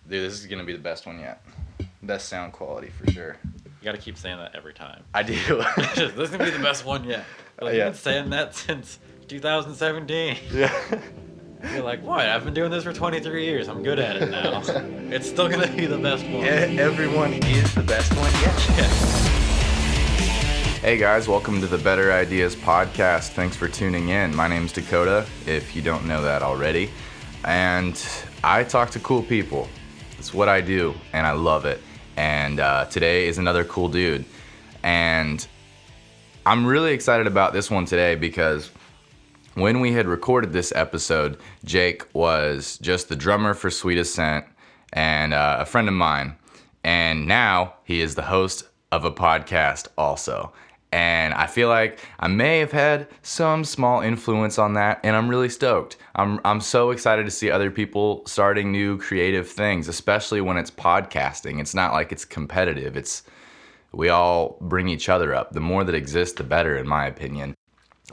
Dude, this is gonna be the best one yet. Best sound quality for sure. You gotta keep saying that every time. I do. This is gonna be the best one yet. Like, Yeah. You've been saying that since 2017. Yeah. You're like, what? I've been doing this for 23 years. I'm good at it now. It's still gonna be the best one. Everyone is the best one yet. Yeah. Hey guys, welcome to the Better Ideas podcast. Thanks for tuning in. My name's Dakota, if you don't know that already. And I talk to cool people. It's what I do, and I love it. And today is another cool dude. And I'm really excited about this one today because when we had recorded this episode, Jake was just the drummer for Sweet Ascent and a friend of mine. And now he is the host of a podcast also. And I feel like I may have had some small influence on that, and I'm really stoked. I'm so excited to see other people starting new creative things, especially when it's podcasting. It's not like it's competitive. We all bring each other up. The more that exists, the better, in my opinion.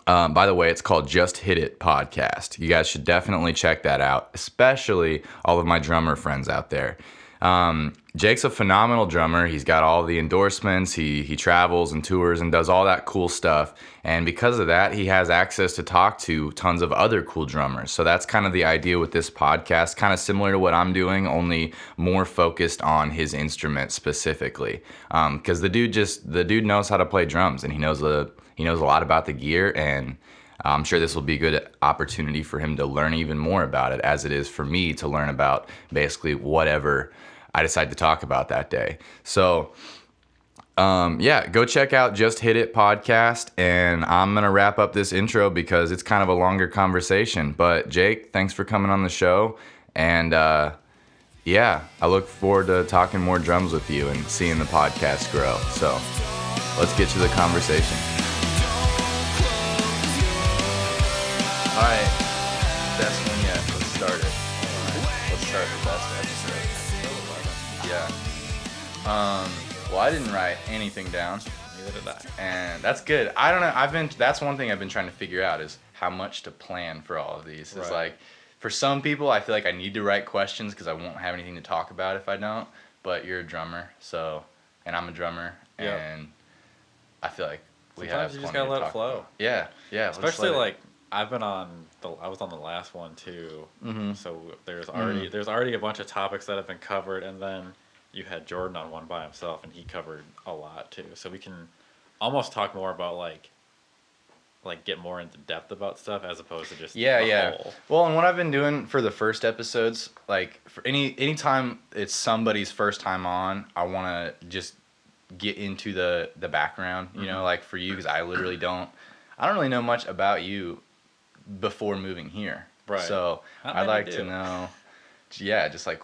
By the way, it's called Just Hit It Podcast. You guys should definitely check that out, especially all of my drummer friends out there. Jake's a phenomenal drummer. He's got all the endorsements. He travels and tours and does all that cool stuff. And because of that, he has access to talk to tons of other cool drummers. So that's kind of the idea with this podcast, kind of similar to what I'm doing, only more focused on his instrument specifically. Because the dude knows how to play drums, and he knows a lot about the gear, and I'm sure this will be a good opportunity for him to learn even more about it, as it is for me to learn about basically whatever I decide to talk about that day. So, go check out Just Hit It Podcast, and I'm going to wrap up this intro because it's kind of a longer conversation. But Jake, thanks for coming on the show, and I look forward to talking more drums with you and seeing the podcast grow. So, let's get to the conversation. All right, best one yet. Let's start it. Let's start the best episode. Yeah. Well, I didn't write anything down. Neither did I. And that's good. I don't know. That's one thing I've been trying to figure out is how much to plan for all of these. It's like, for some people, I feel like I need to write questions because I won't have anything to talk about if I don't. But you're a drummer, and I'm a drummer, and I feel like we Sometimes have. you just gotta let it flow. About. Yeah. Especially like I was on the last one too. Mm-hmm. So there's already a bunch of topics that have been covered, and then you had Jordan on one by himself, and he covered a lot too. So we can almost talk more about like get more into depth about stuff as opposed to just whole. Well, and what I've been doing for the first episodes, like for any time it's somebody's first time on, I want to just get into the background, you know, like for you, because I don't really know much about you before moving here. Right. So I'd like to know, just like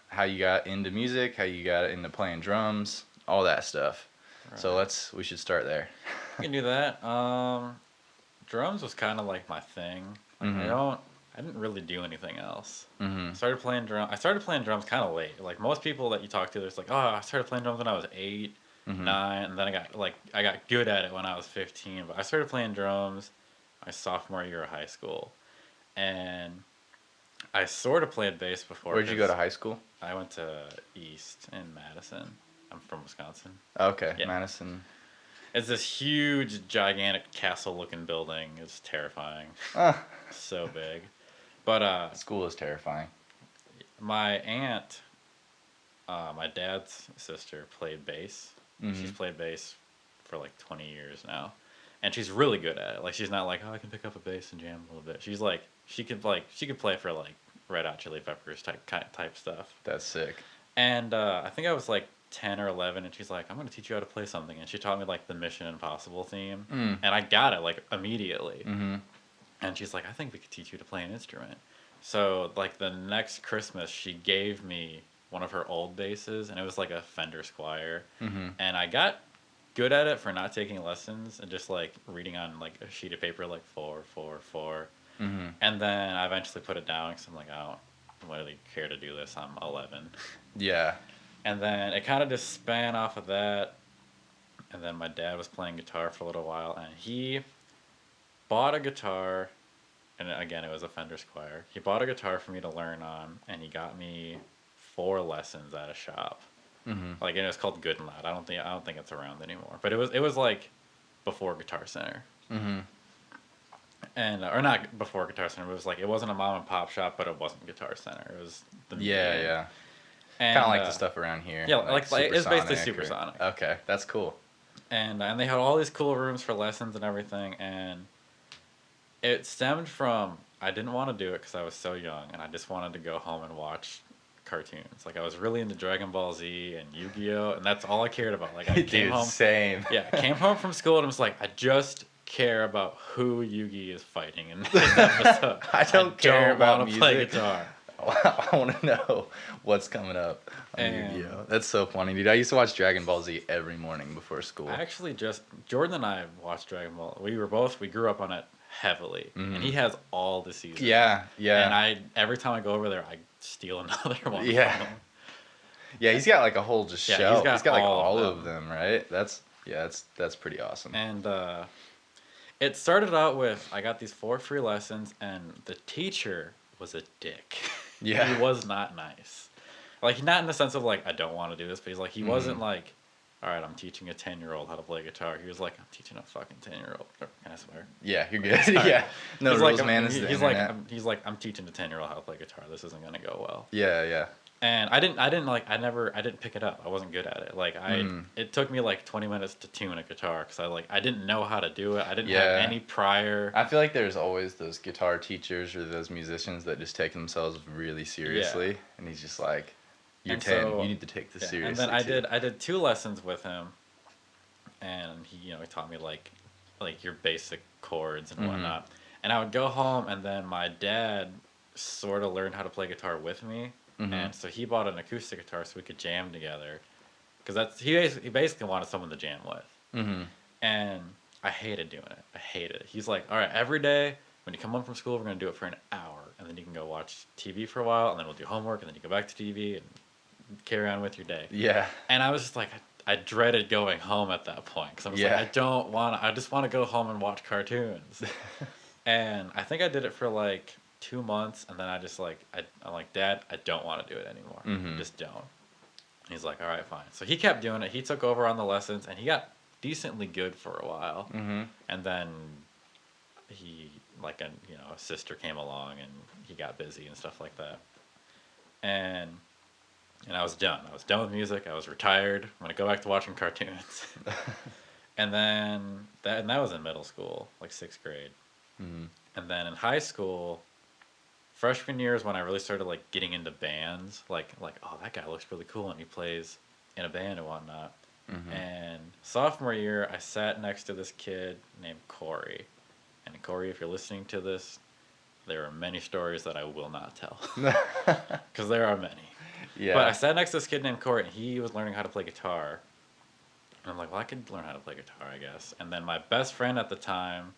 how you got into music, how you got into playing drums, all that stuff. Right. So we should start there. We can do that. Drums was kind of like my thing. Like I didn't really do anything else. I started playing drums kind of late. Like most people that you talk to, there's like, oh, I started playing drums when I was 8, 9, and then I got good at it when I was 15. But I started playing drums my sophomore year of high school, and I sort of played bass before. Where'd you go to high school? I went to East in Madison. I'm from Wisconsin. Okay, yeah. Madison. It's this huge, gigantic castle-looking building. It's terrifying. So big. But school is terrifying. My aunt, my dad's sister, played bass. She's played bass for like 20 years now, and she's really good at it. Like she's not like, oh, I can pick up a bass and jam a little bit. She's like, she could play for like Red Hot Chili Peppers type stuff. That's sick. And I think I was like 10 or 11, and she's like, I'm going to teach you how to play something. And she taught me like the Mission Impossible theme. And I got it like immediately. And she's like, I think we could teach you to play an instrument. So like the next Christmas, she gave me one of her old basses, and it was like a Fender Squier. And I got good at it for not taking lessons and just like reading on like a sheet of paper like 4, 4, 4. And then I eventually put it down because I'm like, I don't really care to do this. I'm 11. Yeah. And then it kind of just span off of that. And then my dad was playing guitar for a little while, and he bought a guitar, and again, it was a Fender Squier. He bought a guitar for me to learn on, and he got me 4 lessons at a shop. Mm-hmm. Like, and it was called Good and Loud. I don't think it's around anymore. But it was like before Guitar Center. Mm-hmm. And or not before Guitar Center. It was like, it wasn't a mom and pop shop, but it wasn't Guitar Center. It was the medium. Yeah. And Kind of like the stuff around here. Yeah, like it's basically Supersonic Supersonic. Okay, that's cool. And they had all these cool rooms for lessons and everything, and it stemmed from, I didn't want to do it because I was so young, and I just wanted to go home and watch cartoons. Like, I was really into Dragon Ball Z and Yu-Gi-Oh, and that's all I cared about. Like, I came home. Same. Yeah, I came home from school and was like, I just care about who Yugi is fighting in this episode. I don't care about want to play music. guitar. I want to know what's coming up on Yu-Gi-Oh. That's so funny, dude. I used to watch Dragon Ball Z every morning before school. I actually Jordan and I watched Dragon Ball. We grew up on it heavily, and he has all the seasons. Yeah. And every time I go over there, I steal another one. Yeah. From him. Yeah, he's got like a whole just shelf. He's got like all of of them, right? That's pretty awesome. And it started out with, I got these 4 free lessons, and the teacher was a dick. Yeah. He was not nice. Like, not in the sense of, like, I don't want to do this, but he's like, he wasn't like, all right, I'm teaching a 10-year-old how to play guitar. He was like, I'm teaching a fucking 10-year-old. Can I swear? Yeah, you're good. Yeah. No he's rules, like, man. he's like, I'm teaching a 10-year-old how to play guitar. This isn't going to go well. Yeah. And I didn't pick it up. I wasn't good at it. Like, it took me like 20 minutes to tune a guitar because I didn't know how to do it. I didn't have any prior. I feel like there's always those guitar teachers or those musicians that just take themselves really seriously, and he's just like, "You're 10. You need to take this seriously." And then I did 2 lessons with him, and he taught me like your basic chords and whatnot. And I would go home, and then my dad sort of learned how to play guitar with me. And so he bought an acoustic guitar so we could jam together, because he basically wanted someone to jam with. And I hated doing it. I hated it. He's like, all right, every day when you come home from school, we're gonna do it for an hour, and then you can go watch TV for a while, and then we'll do homework, and then you go back to TV and carry on with your day. Yeah. And I was just like, I dreaded going home at that point because I was like, I just want to go home and watch cartoons. And I think I did it for like 2 months, and then I just like, I'm like, Dad, I don't want to do it anymore. Just don't. And he's like, all right, fine. So he kept doing it. He took over on the lessons, and he got decently good for a while. And then he, like, a sister came along, and he got busy and stuff like that. And I was done. I was done with music. I was retired. I'm gonna go back to watching cartoons. And then that was in middle school, like 6th grade. And then in high school, freshman year is when I really started like getting into bands. Like oh, that guy looks really cool and he plays in a band and whatnot. And sophomore year, I sat next to this kid named Corey. And Corey, if you're listening to this, there are many stories that I will not tell, because there are many. Yeah. But I sat next to this kid named Corey, and he was learning how to play guitar. And I'm like, well, I could learn how to play guitar, I guess. And then my best friend at the time,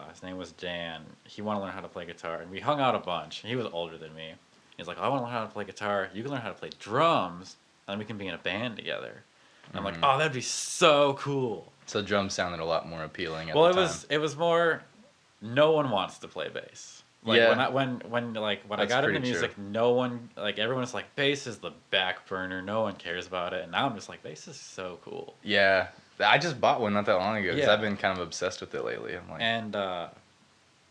his name was Dan, he wanted to learn how to play guitar. And we hung out a bunch. He was older than me. He's like, I want to learn how to play guitar. You can learn how to play drums, and then we can be in a band together. And I'm like, oh, that'd be so cool. So drums sounded a lot more appealing at the time. It was more, no one wants to play bass. Like, when I got into music, no one, like, everyone's like, bass is the back burner. No one cares about it. And now I'm just like, bass is so cool. Yeah. I just bought one not that long ago because I've been kind of obsessed with it lately. I'm like, and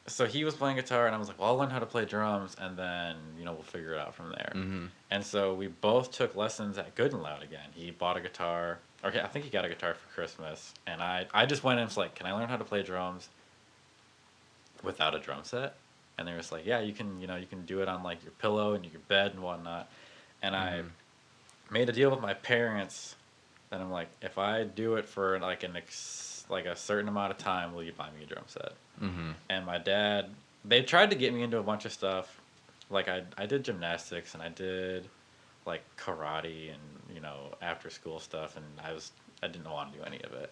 so he was playing guitar, and I was like, well, I'll learn how to play drums, and then, we'll figure it out from there. And so we both took lessons at Good and Loud again. He bought a guitar. Okay, I think he got a guitar for Christmas. And I just went in and was like, can I learn how to play drums without a drum set? And they were just like, yeah, you can do it on like your pillow and your bed and whatnot. And I made a deal with my parents that I'm like, if I do it for like a certain amount of time, will you buy me a drum set? And my dad, they tried to get me into a bunch of stuff. Like I did gymnastics, and I did like karate and after school stuff, and I didn't want to do any of it.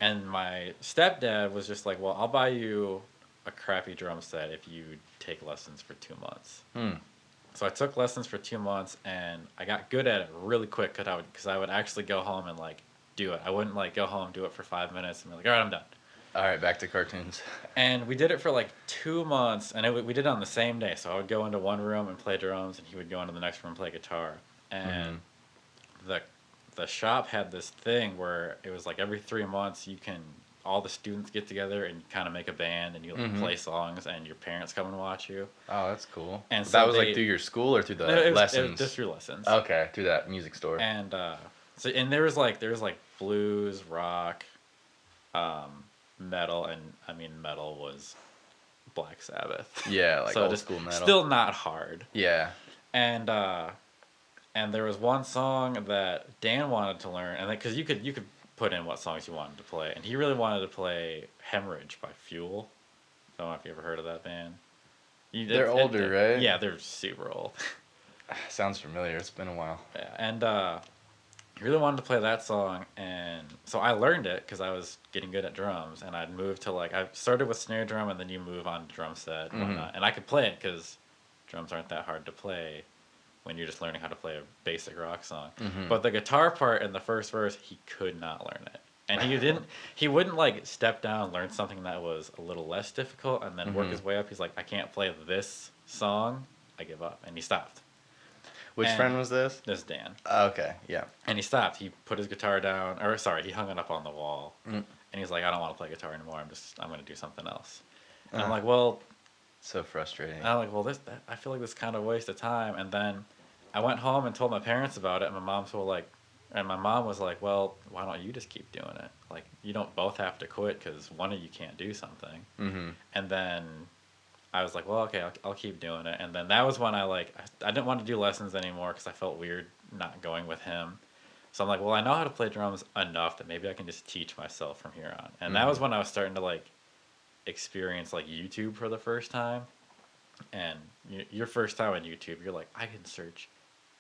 And my stepdad was just like, well, I'll buy you a crappy drum set if you take lessons for 2 months. So I took lessons for 2 months, and I got good at it really quick because I would actually go home and like do it. I wouldn't like go home, do it for 5 minutes, and be like, all right, I'm done. All right, back to cartoons. And we did it for like 2 months, and we did it on the same day. So I would go into one room and play drums, and he would go into the next room and play guitar. And the the shop had this thing where it was like every 3 months all the students get together and kind of make a band and you play songs and your parents come and watch you. Oh, that's cool. And that was like through your school or through the lessons? It was just through lessons. Okay, through that music store. And there was like blues, rock, metal, and I mean metal was Black Sabbath. Yeah, like so old school metal. Still not hard. Yeah. And there was one song that Dan wanted to learn, and because you could put in what songs you wanted to play, and he really wanted to play "Hemorrhage" by Fuel. I don't know if you ever heard of that band. They're older, right? Yeah, they're super old. Sounds familiar. It's been a while. Yeah, and he really wanted to play that song, and so I learned it because I was getting good at drums, and I'd moved to I started with snare drum, and then you move on to drum set and whatnot, and I could play it because drums aren't that hard to play when you're just learning how to play a basic rock song. But the guitar part in the first verse, he could not learn it. And he wouldn't step down and learn something that was a little less difficult and then work his way up. He's like, I can't play this song. I give up. And he stopped. Which friend was this? This is Dan. Okay, yeah. And he stopped. He put his guitar down, he hung it up on the wall. And he's like, I don't want to play guitar anymore. I'm going to do something else. And I'm like, well... So frustrating. And I'm like, well, I feel like this is kind of a waste of time. And then I went home and told my parents about it, and my mom was like, well, why don't you just keep doing it? Like, you don't both have to quit because one of you can't do something. And then I was like, well, okay, I'll keep doing it. And then that was when I didn't want to do lessons anymore because I felt weird not going with him. So I'm like, well, I know how to play drums enough that maybe I can just teach myself from here on. And that was when I was starting to experience YouTube for the first time. And your first time on YouTube, you're like, I can search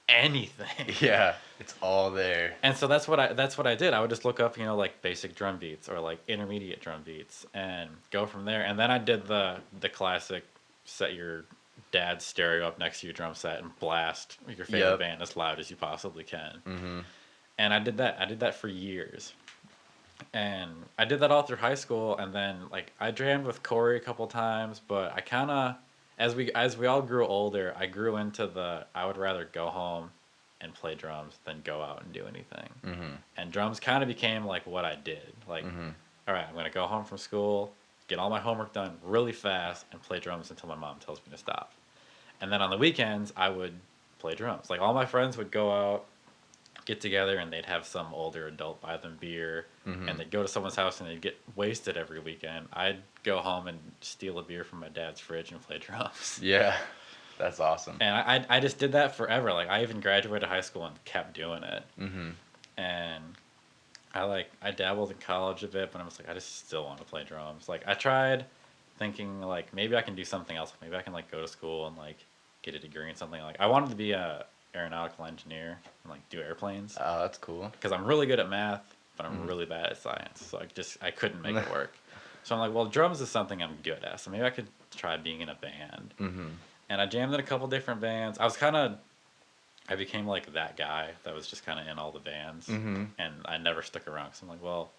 anything. Yeah, it's all there. And so that's what I did. I would just look up basic drum beats or intermediate drum beats and go from there. And then I did the classic set your dad's stereo up next to your drum set and blast your favorite band as loud as you possibly can. And I did that for years. And I did that all through high school, and then I jammed with Corey a couple times, but I kind of, as we all grew older, I grew into I would rather go home and play drums than go out and do anything. And drums kind of became what I did. All right, I'm gonna go home from school, get all my homework done really fast, and play drums until my mom tells me to stop. And then on the weekends, I would play drums. All my friends would go out, get together, and they'd have some older adult buy them beer, and they'd go to someone's house and they'd get wasted every weekend. I'd go home and steal a beer from my dad's fridge and play drums. Yeah, that's awesome. And I just did that forever. I even graduated high school and kept doing it. And I dabbled in college a bit, but I was I just still want to play drums. I tried thinking maybe I can do something else. Maybe I can go to school and get a degree in something. I wanted to be a aeronautical engineer and do airplanes. Oh, that's cool. Because I'm really good at math, but I'm really bad at science. So I couldn't make it work. So I'm like, well, drums is something I'm good at. So maybe I could try being in a band. And I jammed in a couple different bands. I became that guy that was just kind of in all the bands. And I never stuck around because I'm like, well,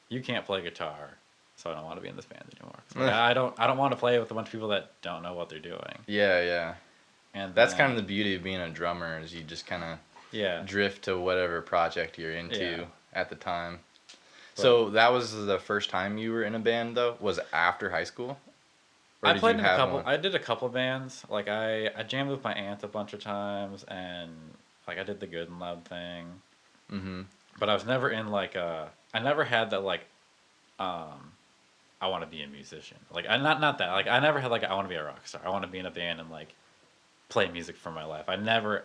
you can't play guitar, so I don't want to be in this band anymore. I don't want to play with a bunch of people that don't know what they're doing. Yeah. And that's kind of the beauty of being a drummer is you just kind of drift to whatever project you're into at the time. But, so that was the first time you were in a band though? Was it after high school? Or I played in a couple. I did a couple bands. I jammed with my aunt a bunch of times, and I did the Good and Loud thing. But I was never in I never had that I want to be a musician. Not that. I never had I want to be a rock star. I want to be in a band and play music for my life. I never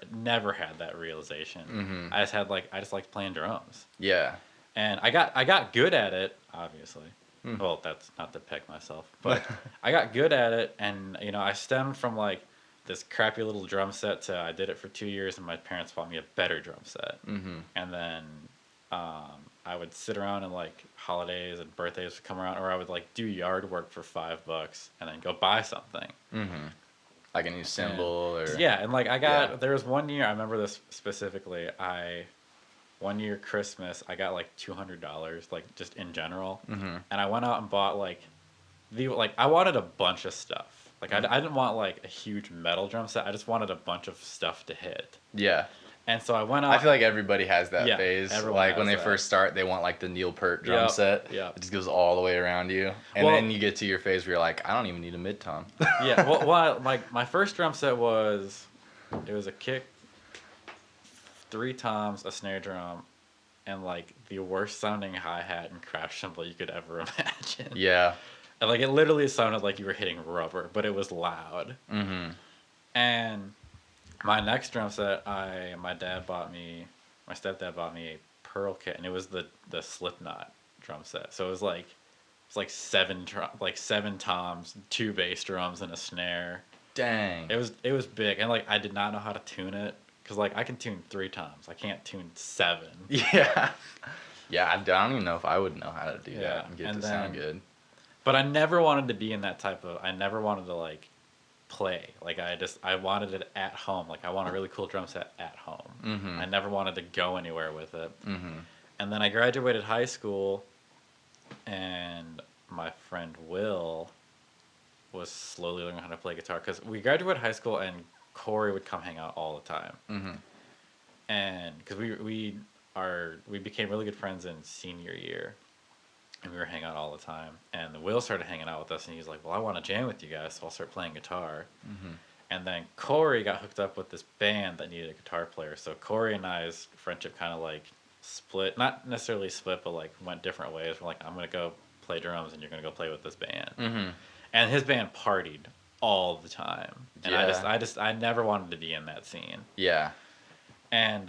had that realization. I just had I just liked playing drums. Yeah. And I got good at it, obviously. Well, that's not to peck myself, but I got good at it, and I stemmed from this crappy little drum set to I did it for 2 years, and my parents bought me a better drum set. And then I would sit around and holidays and birthdays would come around, or I would do yard work for $5 and then go buy something. Like a new cymbal or... Yeah, and I got... There was one year, I remember this specifically, I one year Christmas, I got like $200, like just in general, and I went out and bought like I wanted a bunch of stuff. Like I didn't want like a huge metal drum set. I just wanted a bunch of stuff to hit. Yeah. And so I went out. I feel like everybody has that Yeah, phase. everyone Like when has they that. first start, they want like the Neil Peart drum Yep, set. yep. It just goes all the way around you. And then you get to your phase where you're like, I don't even need a mid-tom. Yeah, well, my first drum set was a kick, 3 toms, a snare drum, and like the worst sounding hi-hat and crash cymbal you could ever imagine. Yeah. And like it literally sounded like you were hitting rubber, but it was loud. Mm-hmm. And my next drum set, my stepdad bought me a Pearl kit, and it was the Slipknot drum set. So it was like 7 toms, 2 bass drums, and a snare. Dang. It was big, and like I did not know how to tune it, because like I can tune 3 toms, I can't tune 7. Yeah. Yeah, I don't even know if I would know how to do Yeah, that and get it to sound good. But I never wanted to be in that I never wanted to like play. Like I wanted it at home. Like I want a really cool drum set at home. Mm-hmm. I never wanted to go anywhere with it. Mm-hmm. And then I graduated high school, and my friend Will was slowly learning how to play guitar, because we graduated high school and Corey would come hang out all the time. Mm-hmm. And because we became really good friends in senior year, and we were hanging out all the time. And Will started hanging out with us, and he's like, well, I want to jam with you guys, so I'll start playing guitar. Mm-hmm. And then Corey got hooked up with this band that needed a guitar player. So Corey and I's friendship kind of like split, not necessarily split, but like went different ways. We're like, I'm going to go play drums, and you're going to go play with this band. Mm-hmm. And his band partied all the time. And Yeah. I never wanted to be in that scene. Yeah. And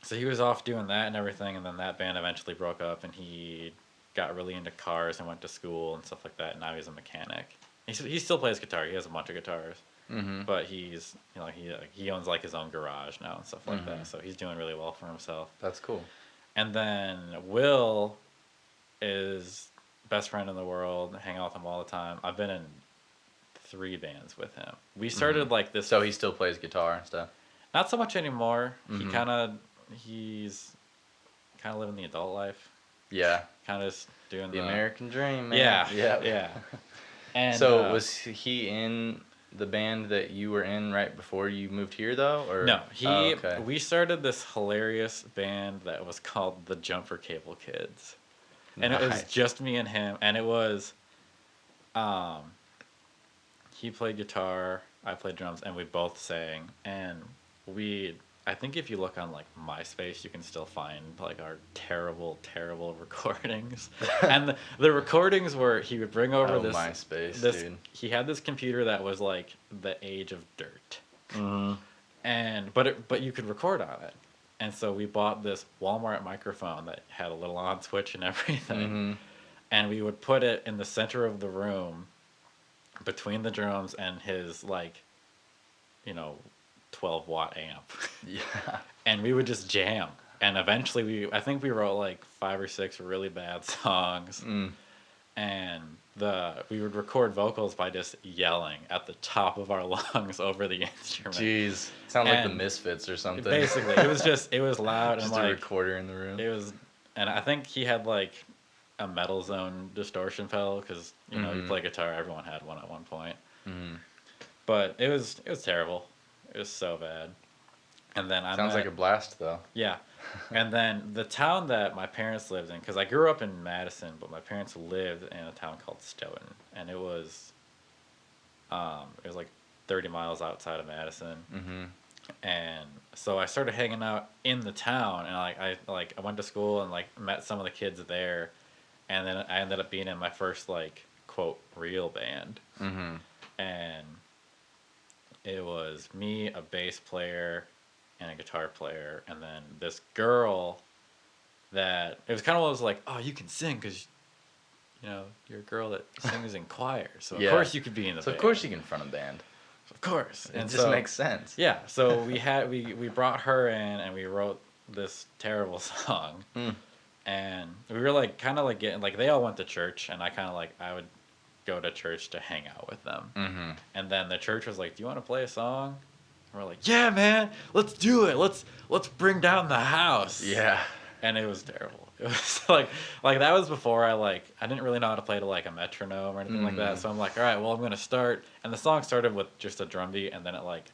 so he was off doing that and everything, and then that band eventually broke up, and he got really into cars and went to school and stuff like that, and now he's a mechanic. He still plays guitar. He has a bunch of guitars. Mm-hmm. But he's, he owns like his own garage now and stuff like Mm-hmm. that. So he's doing really well for himself. That's cool. And then Will is best friend in the world, hang out with him all the time. I've been in 3 bands with him. We started like this. So he still plays guitar and stuff? Not so much anymore. Mm-hmm. He's kind of living the adult life. Yeah. Kind of just doing The American dream, man. Yeah. Yep. Yeah. And so was he in the band that you were in right before you moved here, though? Or no, okay. We started this hilarious band that was called the Jumper Cable Kids. And it was just me and him, and it was he played guitar, I played drums, and we both sang. And I think if you look on like MySpace, you can still find like our terrible recordings. And the recordings were, he would bring over MySpace, dude. He had this computer that was like the age of dirt. Mm-hmm. And but you could record on it. And so we bought this Walmart microphone that had a little on switch and everything. Mm-hmm. And we would put it in the center of the room between the drums and his 12-watt amp. Yeah. And we would just jam. And eventually I think we wrote like 5 or 6 really bad songs. Mm. And we would record vocals by just yelling at the top of our lungs over the instrument. Jeez. Sound like the Misfits or something. Basically, it was loud. Just and a like recorder in the room. It was, and I think he had like a Metal Zone distortion pedal, because you play guitar, everyone had one at one point. Mm-hmm. But it was terrible. It was so bad. And then Sounds like a blast, though. Yeah. And then the town that my parents lived in, because I grew up in Madison, but my parents lived in a town called Stoughton, and it was like 30 miles outside of Madison. Mm-hmm. And so I started hanging out in the town, and I went to school and like met some of the kids there, and then I ended up being in my first like quote real band. Mm-hmm. And it was me, a bass player, and a guitar player, and then this girl that, it was kind of one of those like, oh, you can sing because you're a girl that sings in choir, so of course you could be in the band. Of course you can front a band. Of course. It just makes sense. Yeah, so we brought her in, and we wrote this terrible song. Mm. And we were like kind of like getting, like, they all went to church, and I would go to church to hang out with them. Mm-hmm. And then the church was like, do you want to play a song? we're like, yeah, man, let's do it. Let's bring down the house. Yeah. And it was terrible. It was like that was before I didn't really know how to play to like a metronome or anything like that. So I'm like, all right, well, I'm gonna start. And the song started with just a drum beat, and then it like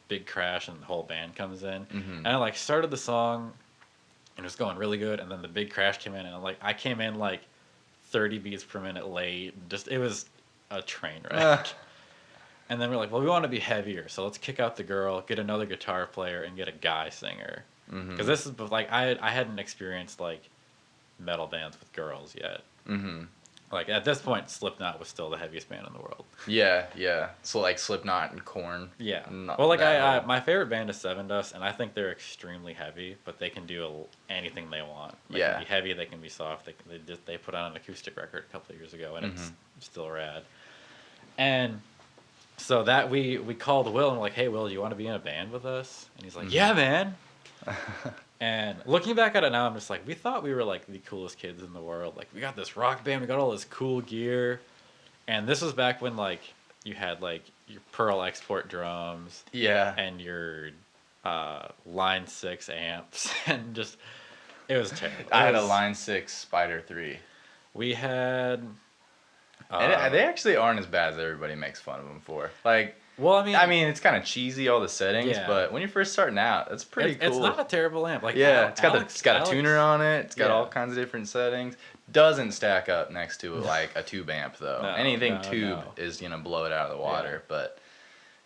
big crash, and the whole band comes in. And I like started the song, and it was going really good, and then the big crash came in, and I came in like 30 beats per minute late. Just it was a train wreck. And then we're like, well, we want to be heavier, so let's kick out the girl, get another guitar player, and get a guy singer. Because this is like I hadn't experienced like metal bands with girls yet. Like at this point, Slipknot was still the heaviest band in the world. Yeah. So like Slipknot and Korn. Yeah. Well, like I my favorite band is Seven Dust, and I think they're extremely heavy, but they can do anything they want. They can be heavy, they can be soft. They put out an acoustic record a couple of years ago, and it's still rad. And so that we called Will, and we're like, hey, Will, do you want to be in a band with us? And he's like, yeah, man. And looking back at it now, I'm just like, we thought we were like the coolest kids in the world. Like, we got this rock band, we got all this cool gear. And this was back when like you had like your Pearl export drums. Yeah. And your Line 6 amps. And just, it was terrible. I had a Line 6 Spider 3. We had... and they actually aren't as bad as everybody makes fun of them for. Like... Well, I mean, it's kind of cheesy, all the settings, but when you're first starting out, it's pretty cool. It's not a terrible amp. Like, yeah, it's got a tuner on it. It's got all kinds of different settings. Doesn't stack up next to like a tube amp though. Anything tube is blow it out of the water. But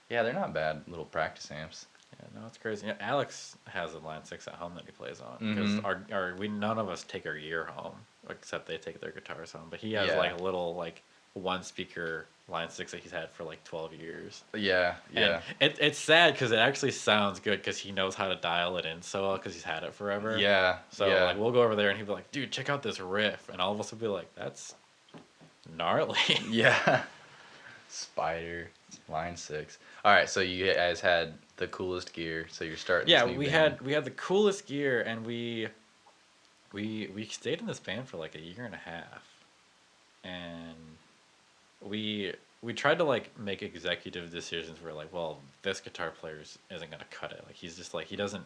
yeah, they're not bad little practice amps. Yeah, no, it's crazy. Yeah, Alex has a Line 6 at home that he plays on because none of us take our gear home except they take their guitars home. But he has like a little like one speaker Line 6 that he's had for like 12 years. Yeah. And it's sad because it actually sounds good because he knows how to dial it in so well because he's had it forever. Yeah. So like we'll go over there and he'll be like, dude, check out this riff. And all of us will be like, that's gnarly. Yeah. Spider, Line 6. All right, so you guys had the coolest gear, so you're starting this new band. we had the coolest gear, and we stayed in this band for like a year and a half. And we tried to like make executive decisions where like, well, this guitar player isn't gonna cut it. Like he's just like he doesn't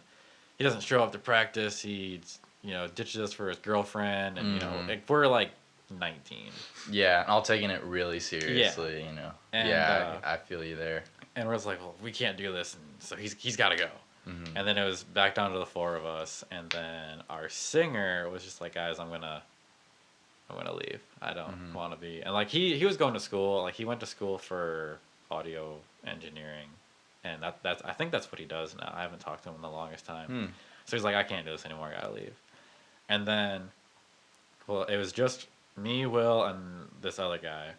show up to practice. He ditches us for his girlfriend, and like, we're like 19. Yeah, all taking it really seriously. And, I feel you there. And we're just like, well, we can't do this, and so he's got to go. And then it was back down to the four of us, and then our singer was just like, guys, I'm gonna leave. I don't want to be. And like he was going to school. Like he went to school for audio engineering, and that's I think that's what he does now. I haven't talked to him in the longest time. So he's like, I can't do this anymore. I gotta leave. And then, well, it was just me, Will, and this other guy,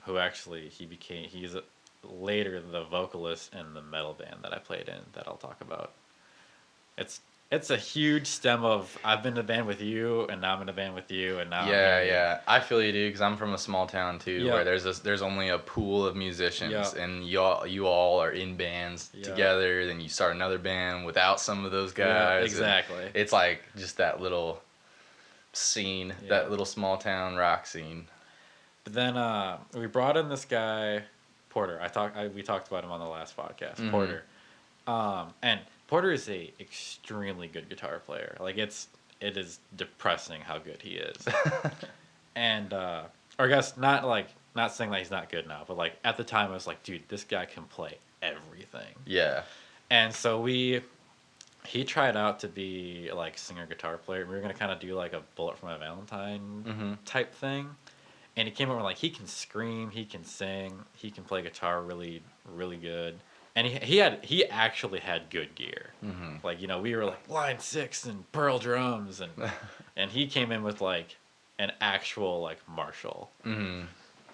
who actually he's later the vocalist in the metal band that I played in that I'll talk about. It's a huge stem of I've been in a band with you, and now I'm in a band with you, and now yeah. I feel you, dude, because I'm from a small town too, where there's only a pool of musicians, and you all are in bands together. Then you start another band without some of those guys. Exactly. It's like just that little scene, that little small town rock scene. But then we brought in this guy, Porter. We talked about him on the last podcast, Porter, and Porter is a extremely good guitar player. Like it is depressing how good he is. And or I guess not saying that he's not good now, but like at the time I was like, dude, this guy can play everything. Yeah. And so he tried out to be like singer guitar player. We were gonna kind of do like a Bullet for My Valentine type thing. And he came over like he can scream, he can sing, he can play guitar really, really good. And he actually had good gear. Like, we were like Line 6 and Pearl drums, and he came in with like an actual like Marshall.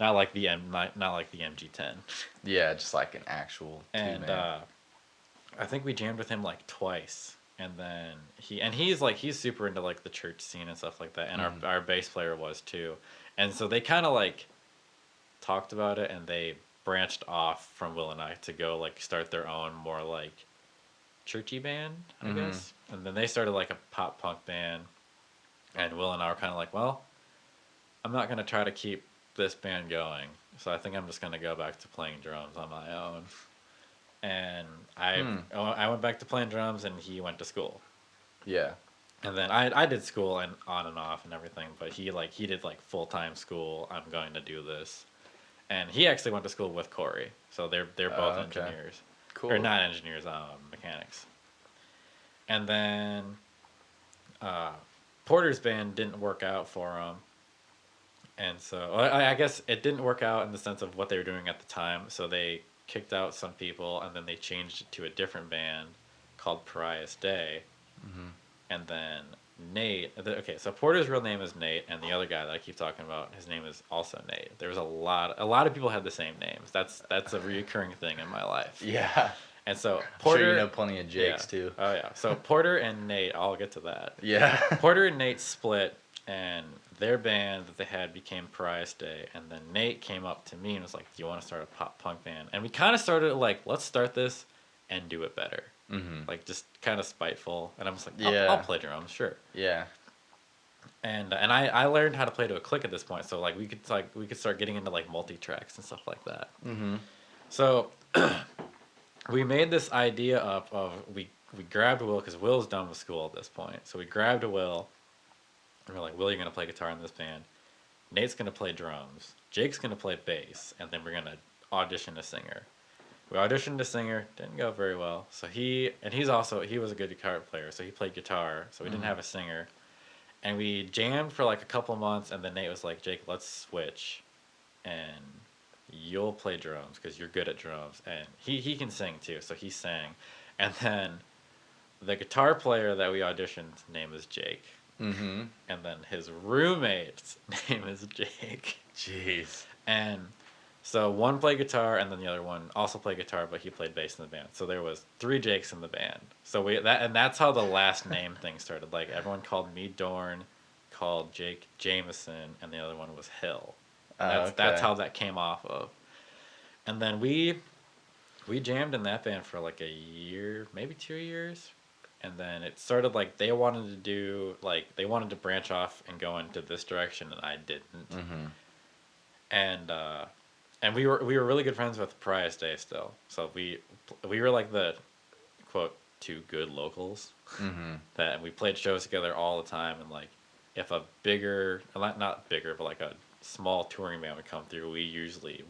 Not like the MG10. Yeah, just like an actual And I think we jammed with him like twice. And then he's super into like the church scene and stuff like that. And our bass player was too. And so they kind of like talked about it, and they branched off from Will and I to go like start their own more like churchy band, I guess. And then they started like a pop punk band, and Will and I were kind of like, well, I'm not gonna try to keep this band going, so I think I'm just gonna go back to playing drums on my own. and I went back to playing drums, and he went to school. Yeah. And then I did school and on and off and everything, but he did like full-time school. I'm going to do this, and he actually went to school with Corey, so they're both Okay. engineers, Cool. or not engineers, mechanics. And then Porter's band didn't work out for him, and so I guess it didn't work out in the sense of what they were doing at the time. So they kicked out some people, and then they changed it to a different band called Pariah's Day. And then Nate. Okay, so Porter's real name is Nate, and the other guy that I keep talking about, his name is also Nate. There's a lot of people have the same names. That's a recurring thing in my life. Yeah. And so Porter, I'm sure you know plenty of Jakes too. Oh yeah. So Porter and Nate, I'll get to that. Yeah. Porter and Nate split, and their band that they had became Pariah's Day. And then Nate came up to me and was like, "Do you want to start a pop punk band?" And we kind of started like, "Let's start this and do it better." Like just kind of spiteful, and I'm just like, I'll play drums, sure. Yeah. And I learned how to play to a click at this point, so like we could start getting into like multi tracks and stuff like that. So we made this idea up of we grabbed Will, because Will's done with school at this point. So we grabbed Will, and we're like, Will, you're gonna play guitar in this band. Nate's gonna play drums. Jake's gonna play bass, and then we're gonna audition a singer. We auditioned a singer, didn't go very well. So he was a good guitar player, so he played guitar. So we didn't have a singer, and we jammed for like a couple months, and then Nate was like, "Jake, let's switch, and you'll play drums because you're good at drums, and he can sing too." So he sang, and then the guitar player that we auditioned name is Jake, and then his roommate's name is Jake. Jeez. And so one played guitar, and then the other one also played guitar, but he played bass in the band. So there was 3 Jakes in the band. So that's how the last name thing started. Like everyone called me Dorn, called Jake Jameson, and the other one was Hill. That's how that came off of. And then we jammed in that band for like a year, maybe 2 years. And then it started like they wanted to branch off and go into this direction, and I didn't. And we were really good friends with Pariah's Day still. So we were like the quote 2 good locals that we played shows together all the time. And like if a bigger, not bigger, but like a small touring band would come through,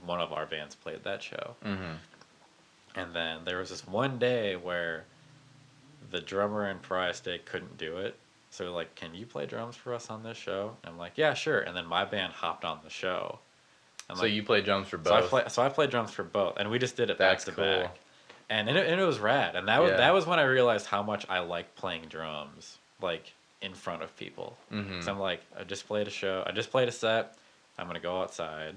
one of our bands played that show. And then there was this one day where the drummer in Pariah's Day couldn't do it. So we're like, "Can you play drums for us on this show?" And I'm like, "Yeah, sure." And then my band hopped on the show. So you played drums for both? So I played drums for both, and we just did it back to back. And it was rad. And that was when I realized how much I like playing drums, like, in front of people. So I'm like, I just played a set, I'm going to go outside,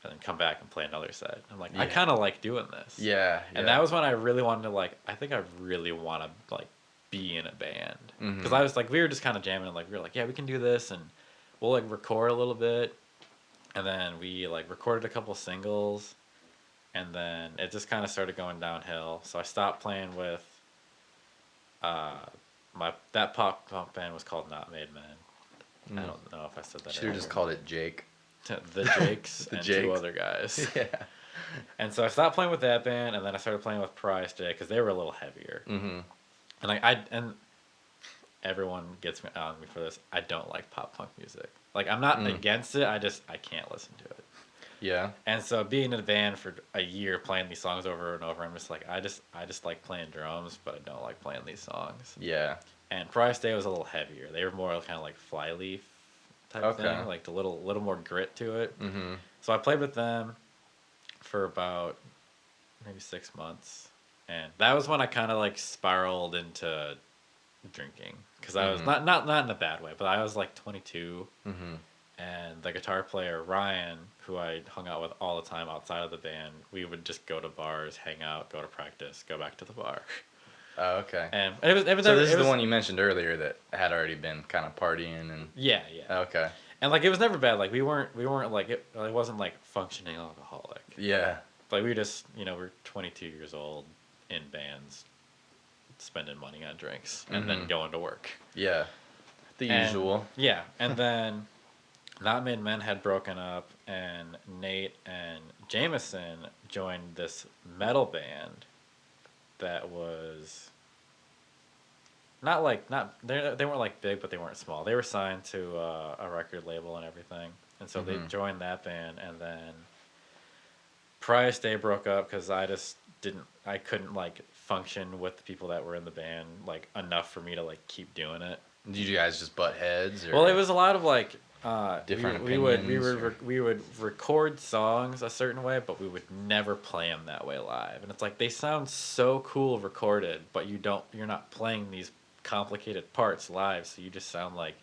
and then come back and play another set. I'm like, I kind of like doing this. Yeah. And that was when I really wanted to, like, I think I really want to, like, be in a band. Because I was like, we were just kind of jamming, and like, we were like, yeah, we can do this, and we'll, like, record a little bit. And then we like recorded a couple singles, and then it just kind of started going downhill. So I stopped playing with that pop punk band was called Not Made Men. I don't know if I said that. Should have just called it Jake. The Jakes and 2 other guys. Yeah. And so I stopped playing with that band, and then I started playing with Pariah's Day because they were a little heavier. And like and everyone gets on me for this. I don't like pop punk music. Like, I'm not against it. I can't listen to it. Yeah. And so being in a band for a year playing these songs over and over, I'm just like, I just like playing drums, but I don't like playing these songs. Yeah. And Pariah's Day was a little heavier. They were more kind of like Flyleaf type thing, like a little more grit to it. So I played with them for about maybe 6 months, and that was when I kind of like spiraled into drinking, because I was not in a bad way, but I was like 22, and the guitar player Ryan, who I hung out with all the time outside of the band, we would just go to bars, hang out, go to practice, go back to the bar. Oh, okay. And it was so this is the one you mentioned earlier that had already been kind of partying and yeah. Okay. And like it was never bad. Like we weren't like it wasn't like functioning alcoholic. Yeah. Like we just we're 22 years old in bands, spending money on drinks and then going to work. Yeah. The usual. Yeah. And then Not Made Men had broken up, and Nate and Jameson joined this metal band that was not they weren't like big, but they weren't small. They were signed to a record label and everything, and so they joined that band. And then Price Day broke up because I couldn't like function with the people that were in the band like enough for me to like keep doing it. Did you guys just butt heads? Or Well, it was a lot of like different we opinions. we would record songs a certain way, but we would never play them that way live. And it's like they sound so cool recorded, but you're not playing these complicated parts live, so you just sound like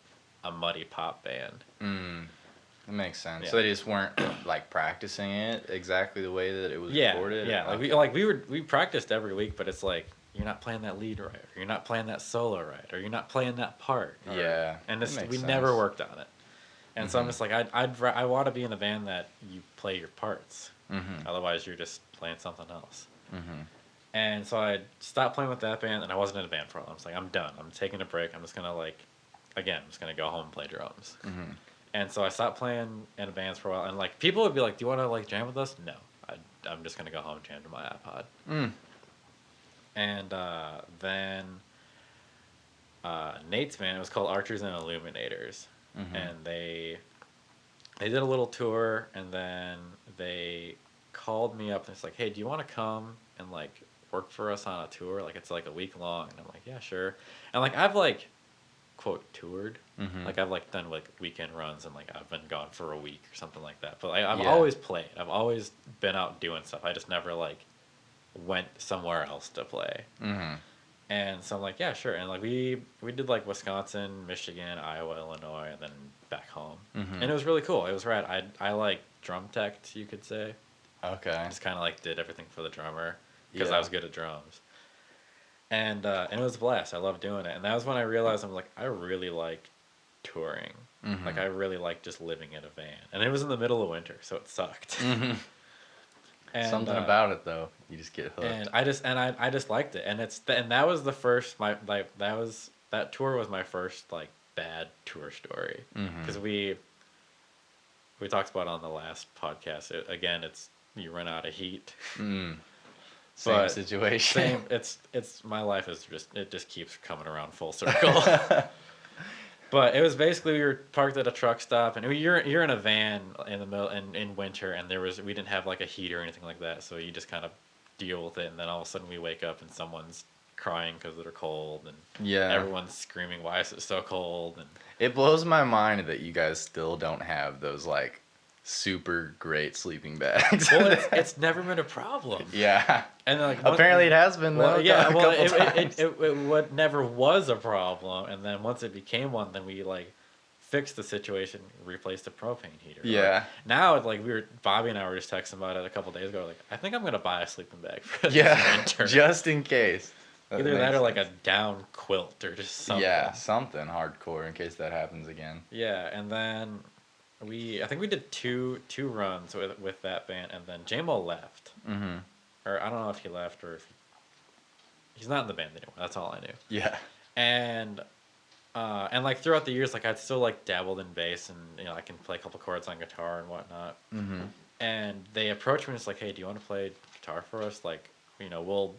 a muddy pop band. That makes sense. Yeah. So they just weren't like practicing it exactly the way that it was recorded. Yeah. Like we practiced every week, but it's like you're not playing that lead right, or you're not playing that solo right, or you're not playing that part. Yeah. And that makes we sense. never worked on it. And so I'm just like I want to be in a band that you play your parts. Otherwise, you're just playing something else. And so I stopped playing with that band, and I wasn't in a band for a while. I was like, I'm done. I'm taking a break. I'm just gonna I'm just gonna go home and play drums. And so I stopped playing in bands for a while, and like people would be like, "Do you want to like jam with us?" No, I'm just gonna go home and jam to my iPod. And then Nate's band, it was called Archers and Illuminators, and they did a little tour, and then they called me up and it's like, "Hey, do you want to come and like work for us on a tour? Like it's like a week long." And I'm like, "Yeah, sure." And like I've like quote toured, like I've like done like weekend runs, and like I've been gone for a week or something like that. But like, I've always played. I've always been out doing stuff. I just never like went somewhere else to play. And so I'm like, yeah, sure. And like we did like Wisconsin, Michigan, Iowa, Illinois, and then back home. And it was really cool. It was rad. I like drum teched, you could say. Okay. Just kind of like did everything for the drummer because I was good at drums. And it was a blast. I loved doing it. And that was when I realized I'm like, I really like touring. Like I really like just living in a van. And it was in the middle of winter, so it sucked. And, something about it though, you just get hooked. And I just liked it. And and that was the first that tour was my first like bad tour story because we talked about it on the last podcast. It's you run out of heat. Same situation. It's my life is just keeps coming around full circle. But it was basically we were parked at a truck stop, and you're in a van in the middle in winter, and we didn't have like a heater or anything like that, so you just kind of deal with it. And then all of a sudden we wake up and someone's crying because they're cold, and everyone's screaming, "Why is it so cold?" And it blows my mind that you guys still don't have those like super great sleeping bags. Well, it's never been a problem. Yeah. And like apparently it has been though. It never was a problem, and then once it became one, then we like fixed the situation, replaced a propane heater. Yeah. Like, now like Bobby and I were just texting about it a couple days ago. Like I think I'm gonna buy a sleeping bag for this winter, just in case. Either that or like a down quilt or just something. Yeah, something hardcore in case that happens again. Yeah, and then I think we did two runs with that band, and then J-Mo left. Or I don't know if he left or if he's not in the band anymore. That's all I knew. Yeah. And like throughout the years, like I'd still like dabbled in bass, and I can play a couple chords on guitar and whatnot. And they approached me and it's like, "Hey, do you want to play guitar for us? Like, we'll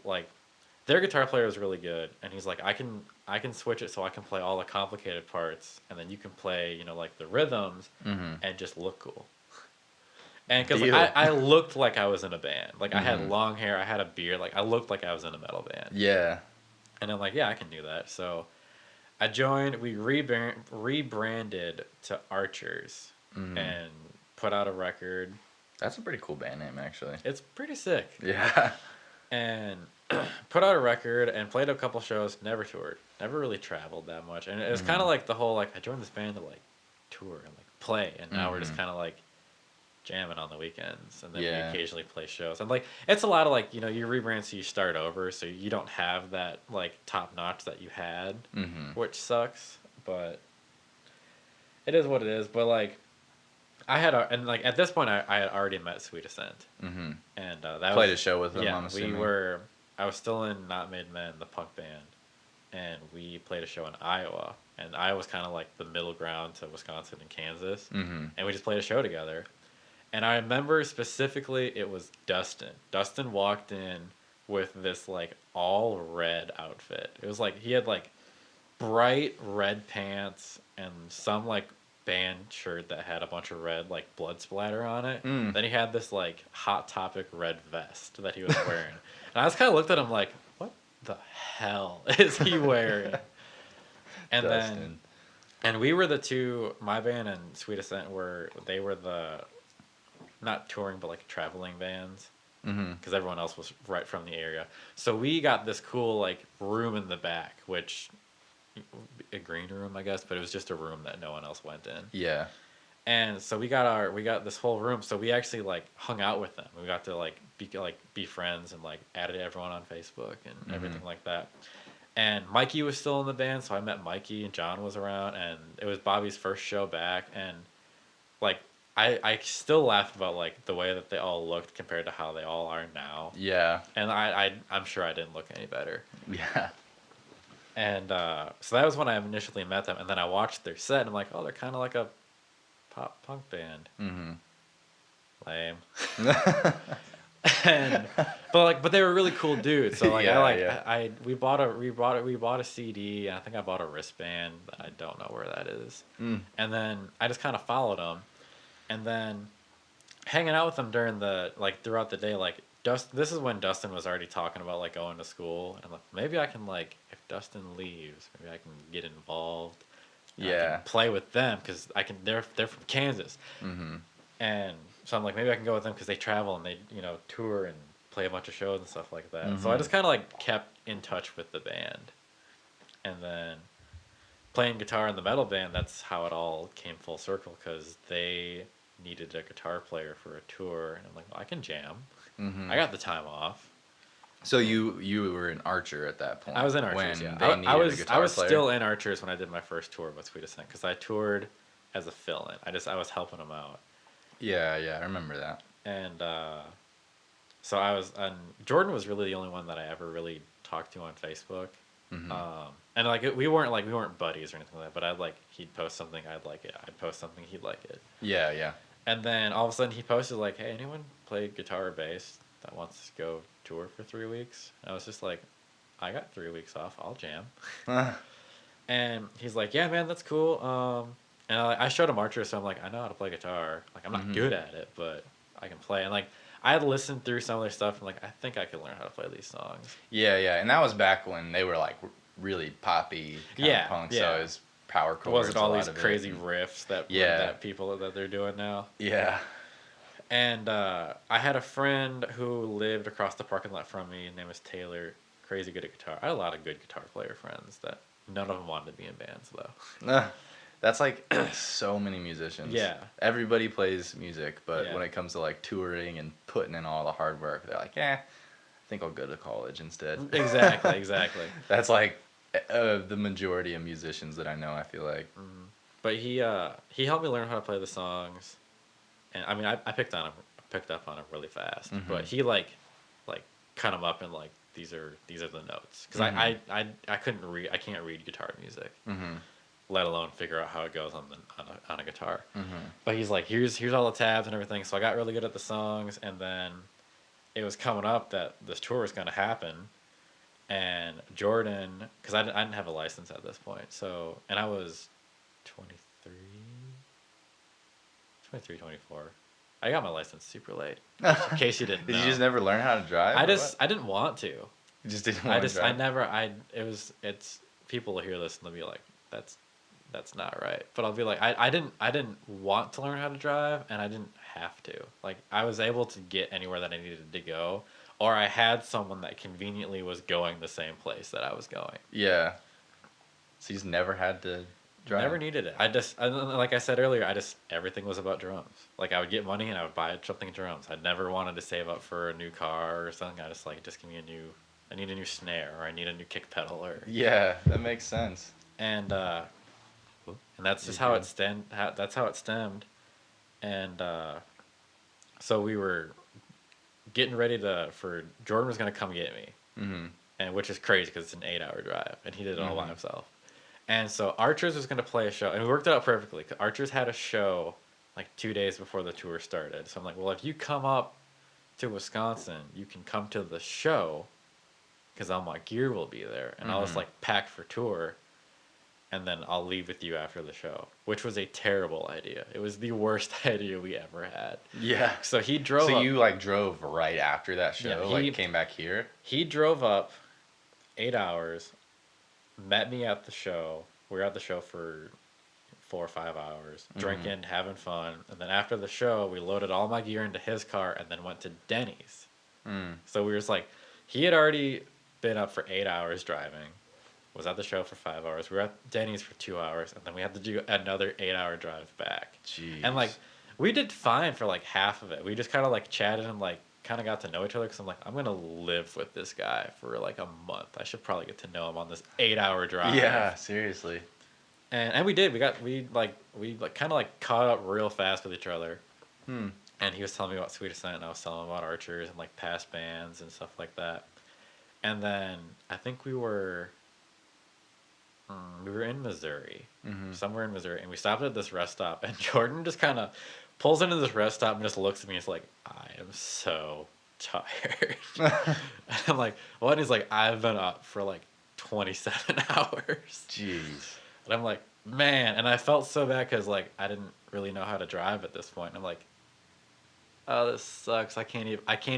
like." Their guitar player is really good, and he's like, I can switch it so I can play all the complicated parts, and then you can play, like the rhythms, and just look cool. And because I looked like I was in a band, like I had long hair, I had a beard, like I looked like I was in a metal band. Yeah. And I'm like, yeah, I can do that. So I joined. We rebranded to Archers and put out a record. That's a pretty cool band name, actually. It's pretty sick. Yeah. And put out a record and played a couple shows, never toured, never really traveled that much. And it was kind of like the whole, like, I joined this band to, like, tour and, like, play. And now we're just kind of, like, jamming on the weekends. And then we occasionally play shows. And, like, it's a lot of, like, you rebrand so you start over. So you don't have that, like, top notch that you had, which sucks. But it is what it is. But, like, at this point, I had already met Sweet Ascent. And that played a show with them, yeah, I'm assuming. I was still in Not Made Men, the punk band, and we played a show in Iowa. And Iowa's kind of like the middle ground to Wisconsin and Kansas. And we just played a show together. And I remember specifically it was Dustin. Dustin walked in with this like all red outfit. It was like he had like bright red pants and some like band shirt that had a bunch of red like blood splatter on it. Then he had this like Hot Topic red vest that he was wearing. And I just kind of looked at him like, what the hell is he wearing? And Dustin. then and we were the two, my band and Sweet Ascent they were the not touring but like traveling bands. Because everyone else was right from the area. So we got this cool like room in the back, which a green room, I guess, but it was just a room that no one else went in. Yeah. And so we got this whole room. So we actually like hung out with them. We got to be friends and like added everyone on Facebook and everything like that. And Mikey was still in the band, so I met Mikey and John was around, and it was Bobby's first show back, and like I still laughed about like the way that they all looked compared to how they all are now. Yeah. And I'm sure I didn't look any better. Yeah. And so that was when I initially met them, and then I watched their set, and I'm like, oh, they're kind of like a pop punk band. Lame. but they were really cool dudes. So like we bought a CD, and I think I bought a wristband that I don't know where that is. And then I just kind of followed them, and then hanging out with them during throughout the day, like this is when Dustin was already talking about like going to school, and I'm like, maybe I can like, if Dustin leaves, maybe I can get involved. I can play with them because they're from Kansas. And so I'm like, maybe I can go with them because they travel and they tour and play a bunch of shows and stuff like that. So I just kind of like kept in touch with the band, and then playing guitar in the metal band, that's how it all came full circle because they needed a guitar player for a tour, and I'm like, well, I can jam. I got the time off. So you were an Archer at that point. I was in Archers. When Yeah, they needed a guitar I was player? still in Archers when I did my first tour with Sweet Ascent because I toured as a fill-in. I was helping them out. Yeah, I remember that. And so and Jordan was really the only one that I ever really talked to on Facebook. And like we weren't buddies or anything like that, but he'd post something, I'd like it. I'd post something, he'd like it. Yeah. And then all of a sudden he posted like, hey, anyone play guitar or bass that wants to go tour for 3 weeks? And I was just like, I got 3 weeks off, I'll jam. And he's like, yeah, man, that's cool. And I showed him Archer, so I'm like, I know how to play guitar. Like, I'm not good at it, but I can play. And like, I had listened through some of their stuff, and like, I think I could learn how to play these songs. Yeah. And that was back when they were like really poppy kind of punk, so it was power chords. It wasn't all these crazy riffs that they're doing now. Yeah. And I had a friend who lived across the parking lot from me. His name was Taylor. Crazy good at guitar. I had a lot of good guitar player friends that none of them wanted to be in bands though. That's like so many musicians. Yeah. Everybody plays music, but when it comes to like touring and putting in all the hard work, they're like, I think I'll go to college instead. Exactly. That's like the majority of musicians that I know, I feel like. But he helped me learn how to play the songs. And I mean, I picked up on him really fast. But he like cut them up and like, these are the notes. Because I couldn't read, I can't read guitar music. Let alone figure out how it goes on a guitar. But he's like, here's all the tabs and everything. So I got really good at the songs, and then it was coming up that this tour was going to happen, and Jordan, because I didn't have a license at this point, so, and I was 23, 24. I got my license super late, in case you didn't know. Did you just never learn how to drive? I didn't want to. You just didn't want to drive? It's people will hear this and they'll be like, that's not right. But I'll be like, I didn't want to learn how to drive, and I didn't have to. Like, I was able to get anywhere that I needed to go, or I had someone that conveniently was going the same place that I was going. Yeah. So you just never had to drive? Never needed it. Like I said earlier, everything was about drums. Like, I would get money and I would buy something drums. I never wanted to save up for a new car or something. I just give me I need a new snare, or I need a new kick pedal, or... Yeah, that makes sense. And that's just how it stemmed. And so we were getting ready for Jordan was going to come get me, and which is crazy because it's an 8-hour drive, and he did it all by himself. And so Archers was going to play a show, and we worked it out perfectly. Archers had a show like 2 days before the tour started. So I'm like, well, if you come up to Wisconsin, you can come to the show, because all my gear will be there, and I'll just like pack for tour, and then I'll leave with you after the show, which was a terrible idea. It was the worst idea we ever had. Yeah. So he drove. So up, you like drove right after that show, Yeah, like came back here. He drove up 8 hours, met me at the show. We were at the show for 4 or 5 hours, drinking, having fun, and then after the show, we loaded all my gear into his car and then went to Denny's. So we were just like, he had already been up for 8 hours driving, was at the show for 5 hours. We were at Denny's for 2 hours, and then we had to do another 8-hour drive back. Jeez. And like, we did fine for like half of it. We just kind of like chatted and like kind of got to know each other, because I'm like, I'm gonna live with this guy for like a month. I should probably get to know him on this 8-hour drive. Yeah, seriously. And we did. We kind of like caught up real fast with each other. And he was telling me about Sweet Ascent, and I was telling him about Archers and like past bands and stuff like that. And then I think we were in Missouri, somewhere in Missouri, and we stopped at this rest stop, and Jordan just kind of pulls into this rest stop and just looks at me and is like, I am so tired. And I'm like, what? And he's like, I've been up for like 27 hours. Jeez. And I'm like, man. And I felt so bad because like I didn't really know how to drive at this point. And I'm like, oh, this sucks. I can't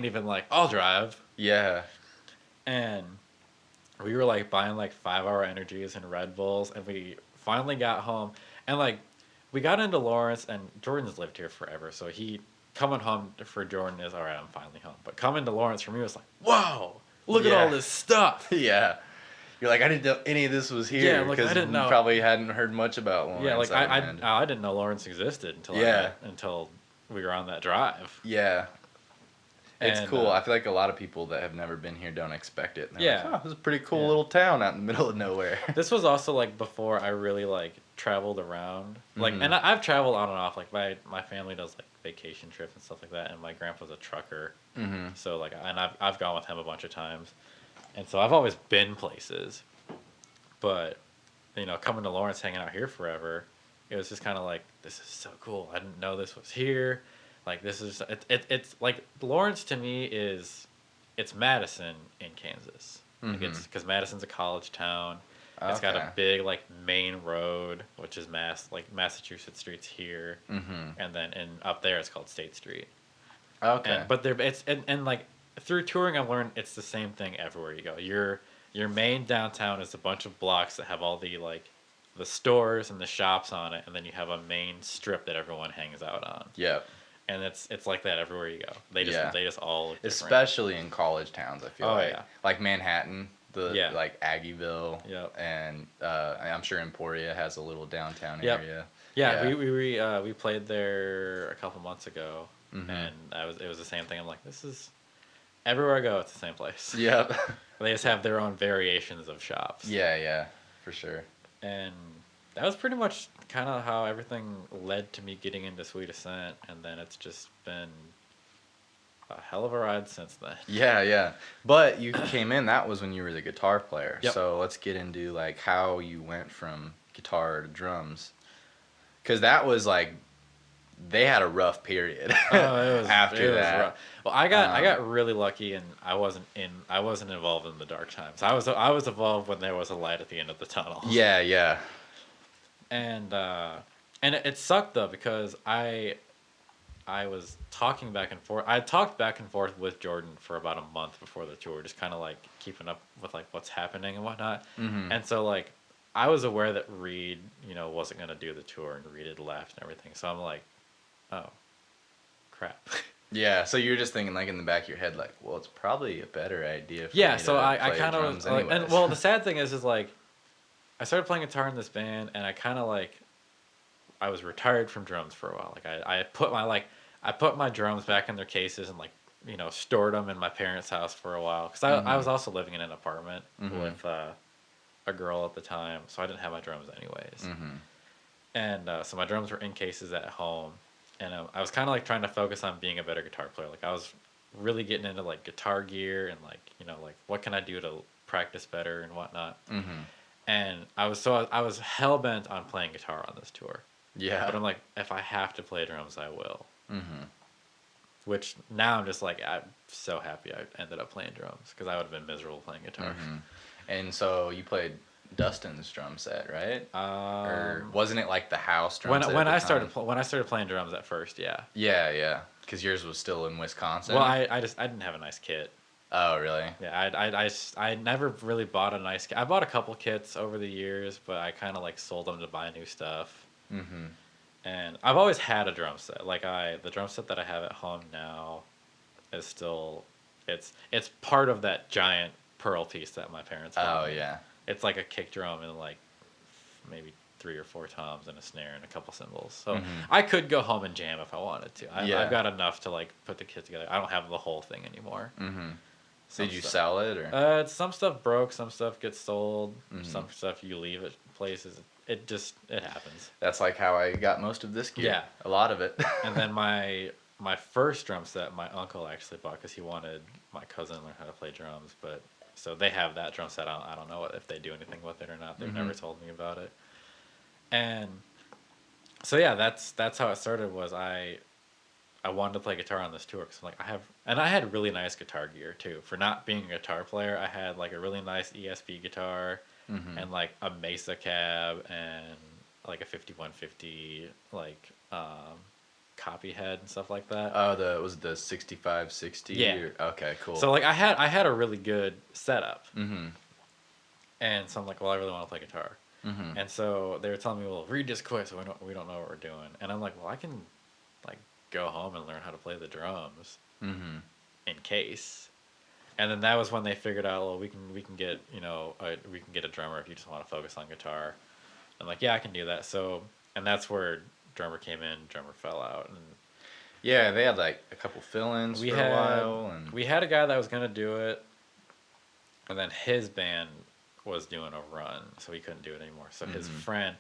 even like, I'll drive. Yeah. And we were like buying like 5-hour energies and Red Bulls, and we finally got home, and like we got into Lawrence, and Jordan's lived here forever, so he coming home for Jordan is all right. I'm finally home, but coming to Lawrence for me was like, whoa, look at all this stuff. Yeah. You're like, I didn't know any of this was here. Yeah, like I didn't know. You probably hadn't heard much about Lawrence. Yeah, like I didn't know Lawrence existed until we were on that drive. Yeah. It's And, cool. I feel like a lot of people that have never been here don't expect it. And they're Yeah. like, oh, this is a pretty cool little town out in the middle of nowhere. This was also like before I really like traveled around. Like, and I've traveled on and off. Like my family does like vacation trips and stuff like that. And my grandpa's a trucker, so like, and I've gone with him a bunch of times, and so I've always been places. But you know, coming to Lawrence, hanging out here forever, it was just kind of like, this is so cool. I didn't know this was here. Like this is it's like Lawrence to me it's Madison in Kansas. Like it's because Madison's a college town. It's got a big like main road, which is Massachusetts Street's here, and then up there it's called State Street. Okay. But and like through touring I've learned it's the same thing everywhere you go. Your main downtown is a bunch of blocks that have all the like the stores and the shops on it, and then you have a main strip that everyone hangs out on. Yeah. And it's like that everywhere you go. They just all look different. Especially in college towns, I feel like. Yeah. Like Manhattan, like Aggieville, and I'm sure Emporia has a little downtown area. Yeah, we played there a couple months ago, and it was the same thing. I'm like, this is everywhere I go, it's the same place. Yep. They just have their own variations of shops. Yeah, for sure. And that was pretty much kind of how everything led to me getting into Sweet Ascent, and then it's just been a hell of a ride since then. Yeah. But you came in, that was when you were the guitar player. Yep. So let's get into like how you went from guitar to drums. Because that was like, they had a rough period after that. Rough. Well, I got really lucky, and I wasn't involved in the dark times. I was involved when there was a light at the end of the tunnel. Yeah. And it sucked though, because I was talking back and forth. I talked back and forth with Jordan for about a month before the tour, just kind of like keeping up with like what's happening and whatnot. And so like I was aware that Reed, wasn't gonna do the tour, and Reed had left and everything. So I'm like, oh, crap. Yeah, so you're just thinking like in the back of your head, like, well, it's probably a better idea for me so to I play kind of drums like, anyways. and well, the sad thing is like, I started playing guitar in this band, and I kind of like, I was retired from drums for a while. Like I put my drums back in their cases and like, stored them in my parents' house for a while, because I was also living in an apartment with a girl at the time, so I didn't have my drums anyways. And so my drums were in cases at home. And I was kind of like trying to focus on being a better guitar player. Like I was really getting into like guitar gear and like, like what can I do to practice better and whatnot. And I was hell bent on playing guitar on this tour. Yeah. But I'm like, if I have to play drums, I will. which now I'm just like, I'm so happy I ended up playing drums because I would have been miserable playing guitar. And so you played Dustin's drum set, right? Or Um, wasn't it like the house drum when set when at I the started time? when I started playing drums at first, yeah. Yeah, yeah. Because yours was still in Wisconsin. Well, I didn't have a nice kit. Oh, really? Yeah, I never really bought a nice kit. I bought a couple kits over the years, but I kind of like sold them to buy new stuff. Mm-hmm. And I've always had a drum set. The drum set that I have at home now is still, it's part of that giant pearl piece that my parents bought Oh, me. yeah. It's like a kick drum and like maybe 3 or 4 toms and a snare and a couple cymbals. So I could go home and jam if I wanted to. I've got enough to like put the kit together. I don't have the whole thing anymore. Did you sell it or? Some stuff broke, some stuff gets sold, some stuff you leave at places. It happens. That's like how I got most of this gear. Yeah. A lot of it. And then my first drum set, my uncle actually bought because he wanted my cousin to learn how to play drums. But so they have that drum set. I don't know if they do anything with it or not. They've never told me about it. And so yeah, that's how it started. Was I wanted to play guitar on this tour because like I had really nice guitar gear too. For not being a guitar player, I had like a really nice ESP guitar and like a Mesa cab and like a 5150 like copy head and stuff like that. Oh, was it the 6560? Yeah. Okay, cool. So like I had a really good setup. And so I'm like, well, I really want to play guitar. And so they were telling me, well, read this quick so we don't know what we're doing. And I'm like, well, I can like go home and learn how to play the drums in case. And then that was when they figured out, well, we can get we can get a drummer if you just want to focus on guitar. I'm like, yeah, I can do that. So and that's where drummer came in, drummer fell out, and yeah, they had like a couple fill-ins for a while, and we had a guy that was gonna do it, and then his band was doing a run, so he couldn't do it anymore. So his friend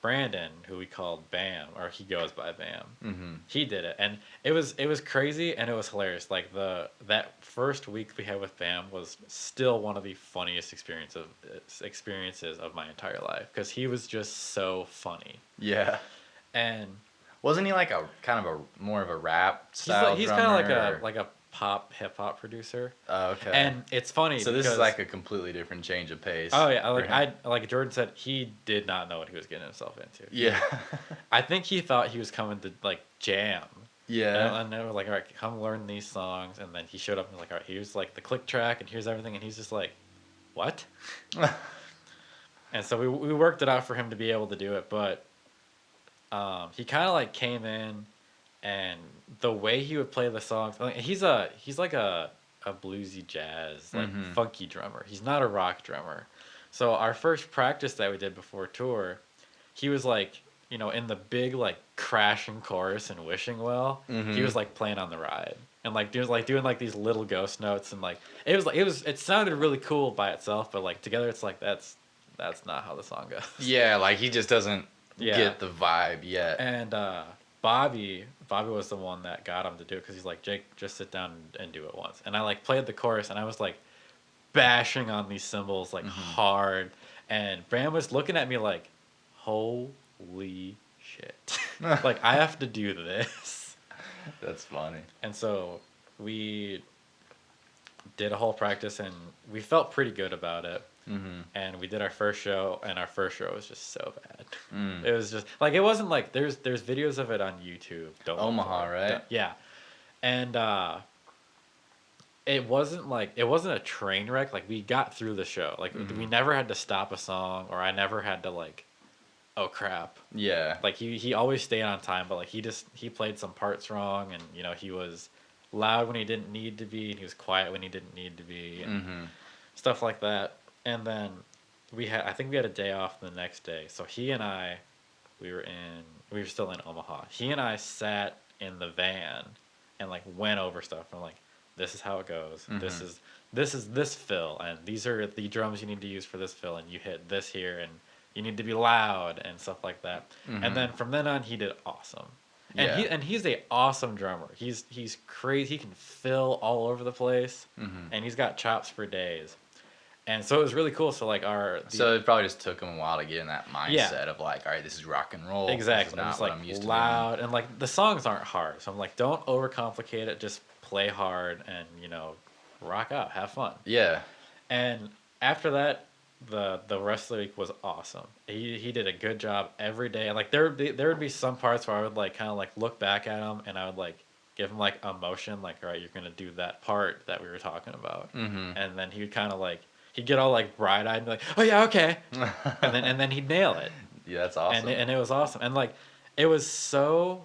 Brandon, who we called Bam, or he goes by Bam, he did it, and it was crazy and it was hilarious. Like that first week we had with Bam was still one of the funniest experiences of my entire life because he was just so funny. Yeah. And wasn't he like a kind of a more of a rap style? He's kind of like a pop hip hop producer. Oh, okay. And it's funny. So this is like a completely different change of pace. Oh yeah, like Jordan said, he did not know what he was getting himself into. Yeah. I think he thought he was coming to like jam. Yeah. And they were like, all right, come learn these songs. And then he showed up and was like, all right, here's like the click track and here's everything. And he's just like, what? And so we worked it out for him to be able to do it, but he kind of like came in. And the way he would play the songs, he's like a bluesy jazz, like funky drummer. He's not a rock drummer. So our first practice that we did before tour, he was like, in the big like crashing chorus and wishing well, he was like playing on the ride and like doing like these little ghost notes and like it sounded really cool by itself, but like together it's like that's not how the song goes. Yeah, like he just doesn't get the vibe yet. And Bobby was the one that got him to do it because he's like, Jake, just sit down and do it once. And I like played the chorus and I was like bashing on these cymbals like hard. And Bram was looking at me like, holy shit. Like, I have to do this. That's funny. And so we did a whole practice and we felt pretty good about it. And we did our first show, and our first show was just so bad. It was just like, it wasn't like there's videos of it on YouTube. Omaha, right? Yeah, and it wasn't a train wreck. Like we got through the show. Like we never had to stop a song, or I never had to like, oh crap. Yeah. Like he always stayed on time, but like he played some parts wrong, and he was loud when he didn't need to be, and he was quiet when he didn't need to be, and stuff like that. And then I think we had a day off the next day. So he and I, we were still in Omaha. He and I sat in the van and like went over stuff. And like, this is how it goes. This is this fill, and these are the drums you need to use for this fill, and you hit this here, and you need to be loud and stuff like that. And then from then on, he did awesome. And he's a awesome drummer. He's crazy. He can fill all over the place, and he's got chops for days. And so it was really cool. So like So it probably just took him a while to get in that mindset Yeah. of like, all right, this is rock and roll. Exactly. This is not Just what like I'm used loud and like the songs aren't hard. So I'm like, don't overcomplicate it. Just play hard and rock out, have fun. to doing. Yeah. And after that, the rest of the week was awesome. He did a good job every day. And like there would be some parts where I would like kind of like look back at him and I would like give him like emotion, like, all right, you're gonna do that part that we were talking about. Mm-hmm. And then he would kind of like he'd get all like bright eyed and be like, oh yeah, okay. and then he'd nail it. Yeah, that's awesome. And it was awesome. And like it was so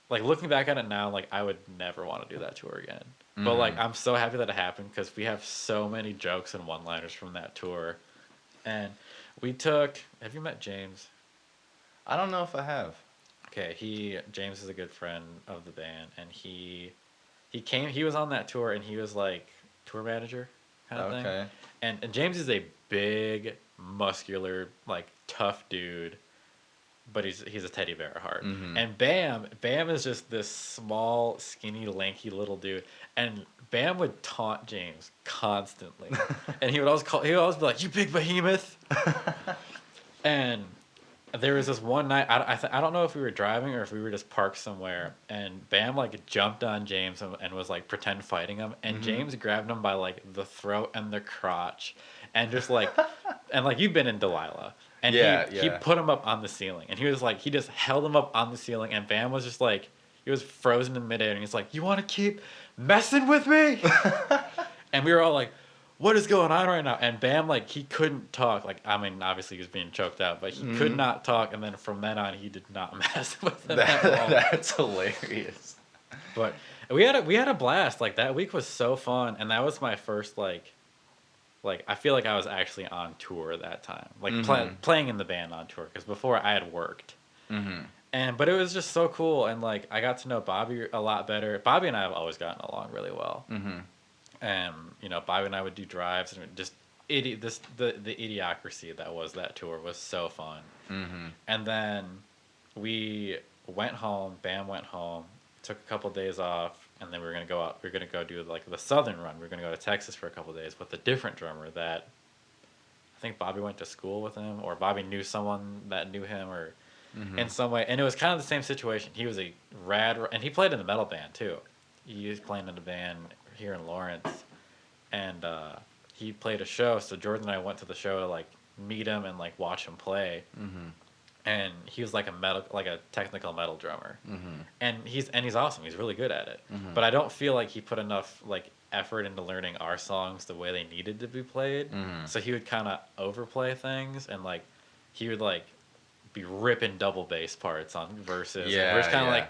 like looking back at it now, like I would never want to do that tour again. But like I'm so happy that it happened because we have so many jokes and one-liners from that tour. And we took. Have you met James? I don't know if I have. Okay, James is a good friend of the band, and he came. He was on that tour, and he was like tour manager kind of thing. And James is a big, muscular, like tough dude, but he's a teddy bear at heart. And Bam is just this small, skinny, lanky little dude, and Bam would taunt James constantly, and he would always be like, "You big behemoth," and there was this one night I don't know if we were driving or if we were just parked somewhere, and Bam like jumped on James and was like pretend fighting him, and James grabbed him by like the throat and the crotch, and just like and like you've been in Delilah. And he put him up on the ceiling, and he was like, he just held him up on the ceiling, and Bam was just like, he was frozen in midair, and he's like, you want to keep messing with me? And we were all like, what is going on right now? And Bam, like, he couldn't talk. Like, I mean, obviously he was being choked out, but he could not talk, and then from then on, he did not mess with him at all. That's hilarious. But we had a blast. Like, that week was so fun, and that was my first, like I feel like I was actually on tour that time, like playing in the band on tour, because before I had worked, but it was just so cool, and like I got to know Bobby a lot better. Bobby and I have always gotten along really well, and Bobby and I would do drives and just the idiocracy that was that tour was so fun, and then we went home. Bam went home, took a couple days off. And then we were gonna go out. We were gonna go do like the southern run. We were gonna go to Texas for a couple of days with a different drummer that I think Bobby went to school with him, or Bobby knew someone that knew him, or in some way. And it was kind of the same situation. He was a rad, and he played in the metal band too. He was playing in a band here in Lawrence, and he played a show. So Jordan and I went to the show to like meet him and like watch him play. And he was like a technical metal drummer, and he's awesome. He's really good at it. But I don't feel like he put enough like effort into learning our songs the way they needed to be played. So he would kind of overplay things, and like he would like be ripping double bass parts on verses. Yeah, and we're just kind of like,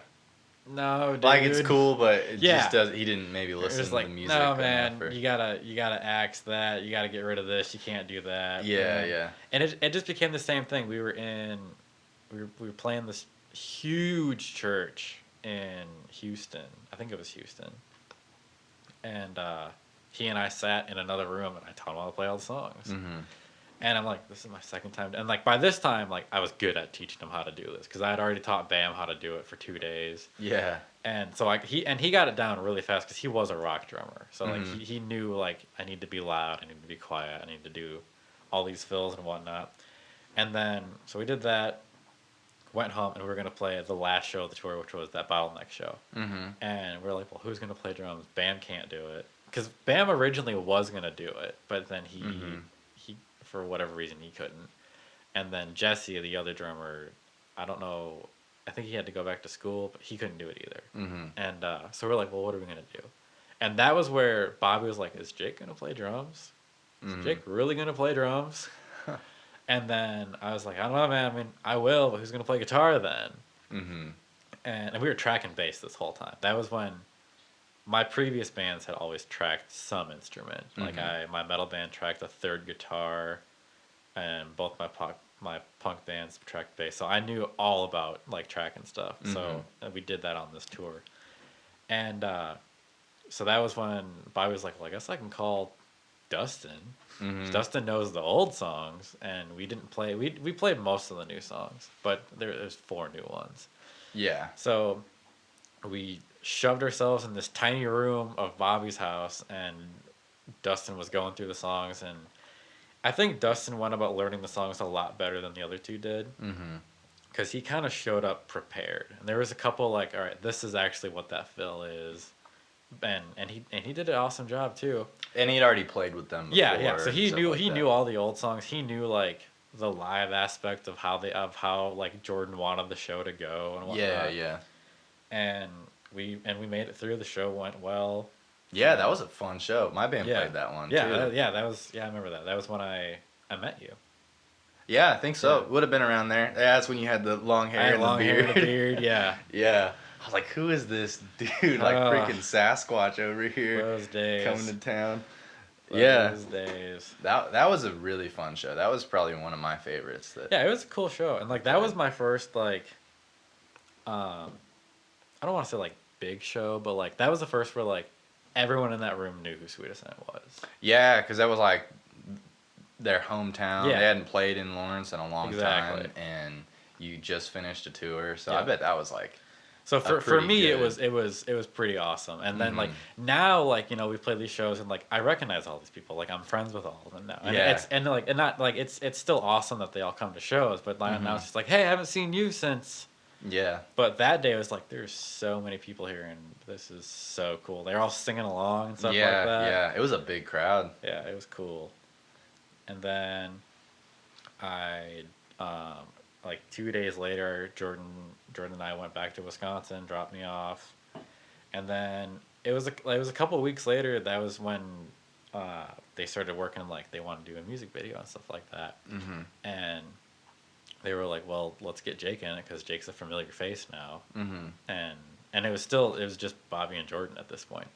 no, dude. Like it's cool, but it just does. He didn't maybe listen to like, the music. No, man, you gotta axe that. You gotta get rid of this. You can't do that. Yeah. And it just became the same thing. We were playing this huge church in Houston. I think it was Houston. And he and I sat in another room, and I taught him how to play all the songs. And I'm like, this is my second time. And like by this time, like I was good at teaching him how to do this because I had already taught Bam how to do it for 2 days. Yeah. And so he got it down really fast because he was a rock drummer. So like he knew like I need to be loud, I need to be quiet, I need to do all these fills and whatnot. And then so we did that. Went home, and we were going to play the last show of the tour, which was that Bottleneck show. And we are like, well, who's going to play drums? Bam can't do it. Because Bam originally was going to do it, but then he, for whatever reason, he couldn't. And then Jesse, the other drummer, I don't know, I think he had to go back to school, but he couldn't do it either. And so we're like, well, what are we going to do? And that was where Bobby was like, is Jake going to play drums? Is Jake really going to play drums? And then I was like, I don't know, man. I mean, I will, but who's going to play guitar then? And we were tracking bass this whole time. That was when my previous bands had always tracked some instrument. Like my metal band tracked a third guitar, and both my punk bands tracked bass. So I knew all about like tracking stuff. So we did that on this tour. And so that was when Bobby was like, well, I guess I can call Dustin. Dustin knows the old songs, and we didn't play. We played most of the new songs, but there's 4 new ones. Yeah. So we shoved ourselves in this tiny room of Bobby's house, and Dustin was going through the songs, and I think Dustin went about learning the songs a lot better than the other two did. Mm-hmm. Because he kind of showed up prepared. And there was a couple like, all right, this is actually what that fill is. And he did an awesome job too. And he'd already played with them before. Yeah. So he knew like he that. knew all the old songs. He knew like the live aspect of how like Jordan wanted the show to go and whatnot. Yeah. And we made it through. The show went well. Yeah, that was a fun show. My band played that one too. I remember that. That was when I met you. Yeah, I think so. Yeah. Would have been around there. Yeah, that's when you had the long hair and long the beard. hair and the beard, yeah. Yeah. I was like, who is this dude? Like freaking Sasquatch over here. Those days. Coming to town. Those days. That was a really fun show. That was probably one of my favorites. Yeah, it was a cool show. And like that was my first like I don't want to say like big show, but like that was the first where like everyone in that room knew who Sweet Ascent was. Yeah, because that was like their hometown. Yeah. They hadn't played in Lawrence in a long time, and you just finished a tour. So I bet that was like. So for me, it was pretty awesome. And then like now, like, you know, we play these shows and like I recognize all these people. Like I'm friends with all of them now. And it's still awesome that they all come to shows. But now it's just like, hey, I haven't seen you since. Yeah. But that day it was like there's so many people here and this is so cool. They're all singing along and stuff like that. Yeah, it was a big crowd. Yeah, it was cool. And then I like 2 days later, Jordan and I went back to Wisconsin, dropped me off, and then it was a couple of weeks later. That was when they started working like they wanted to do a music video and stuff like that, and they were like, "Well, let's get Jake in it because Jake's a familiar face now," and it was just Bobby and Jordan at this point.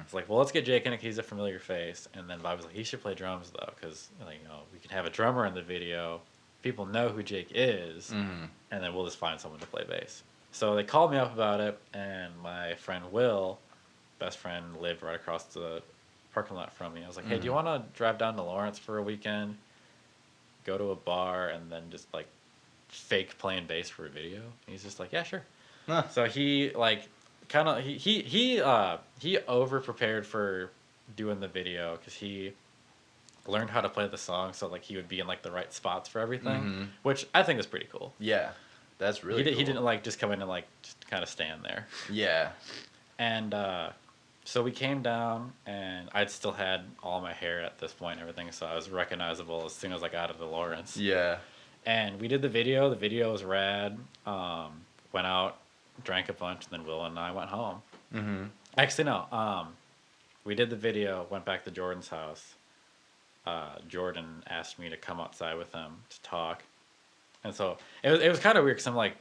It's like, well, let's get Jake in it. He's a familiar face, and then Bobby was like, he should play drums though, because like, you know, we can have a drummer in the video. People know who Jake is, and then we'll just find someone to play bass. So they called me up about it, and my friend Will, best friend, lived right across the parking lot from me. I was like, hey, do you want to drive down to Lawrence for a weekend, go to a bar, and then just like fake playing bass for a video? And he's just like, yeah, sure. Huh. So he like kind of he over prepared for doing the video because he learned how to play the song, so like he would be in like the right spots for everything, which I think is pretty cool. Yeah, that's really cool. He didn't like just come in and like just kind of stand there. Yeah. And so we came down, and I'd still had all my hair at this point and everything, so I was recognizable as soon as I got out of the Lawrence. Yeah. And we did the video. The video was rad. Went out, drank a bunch, and then Will and I went home. Actually, no. We did the video, went back to Jordan's house. Jordan asked me to come outside with him to talk, and so it was kind of weird because I'm like,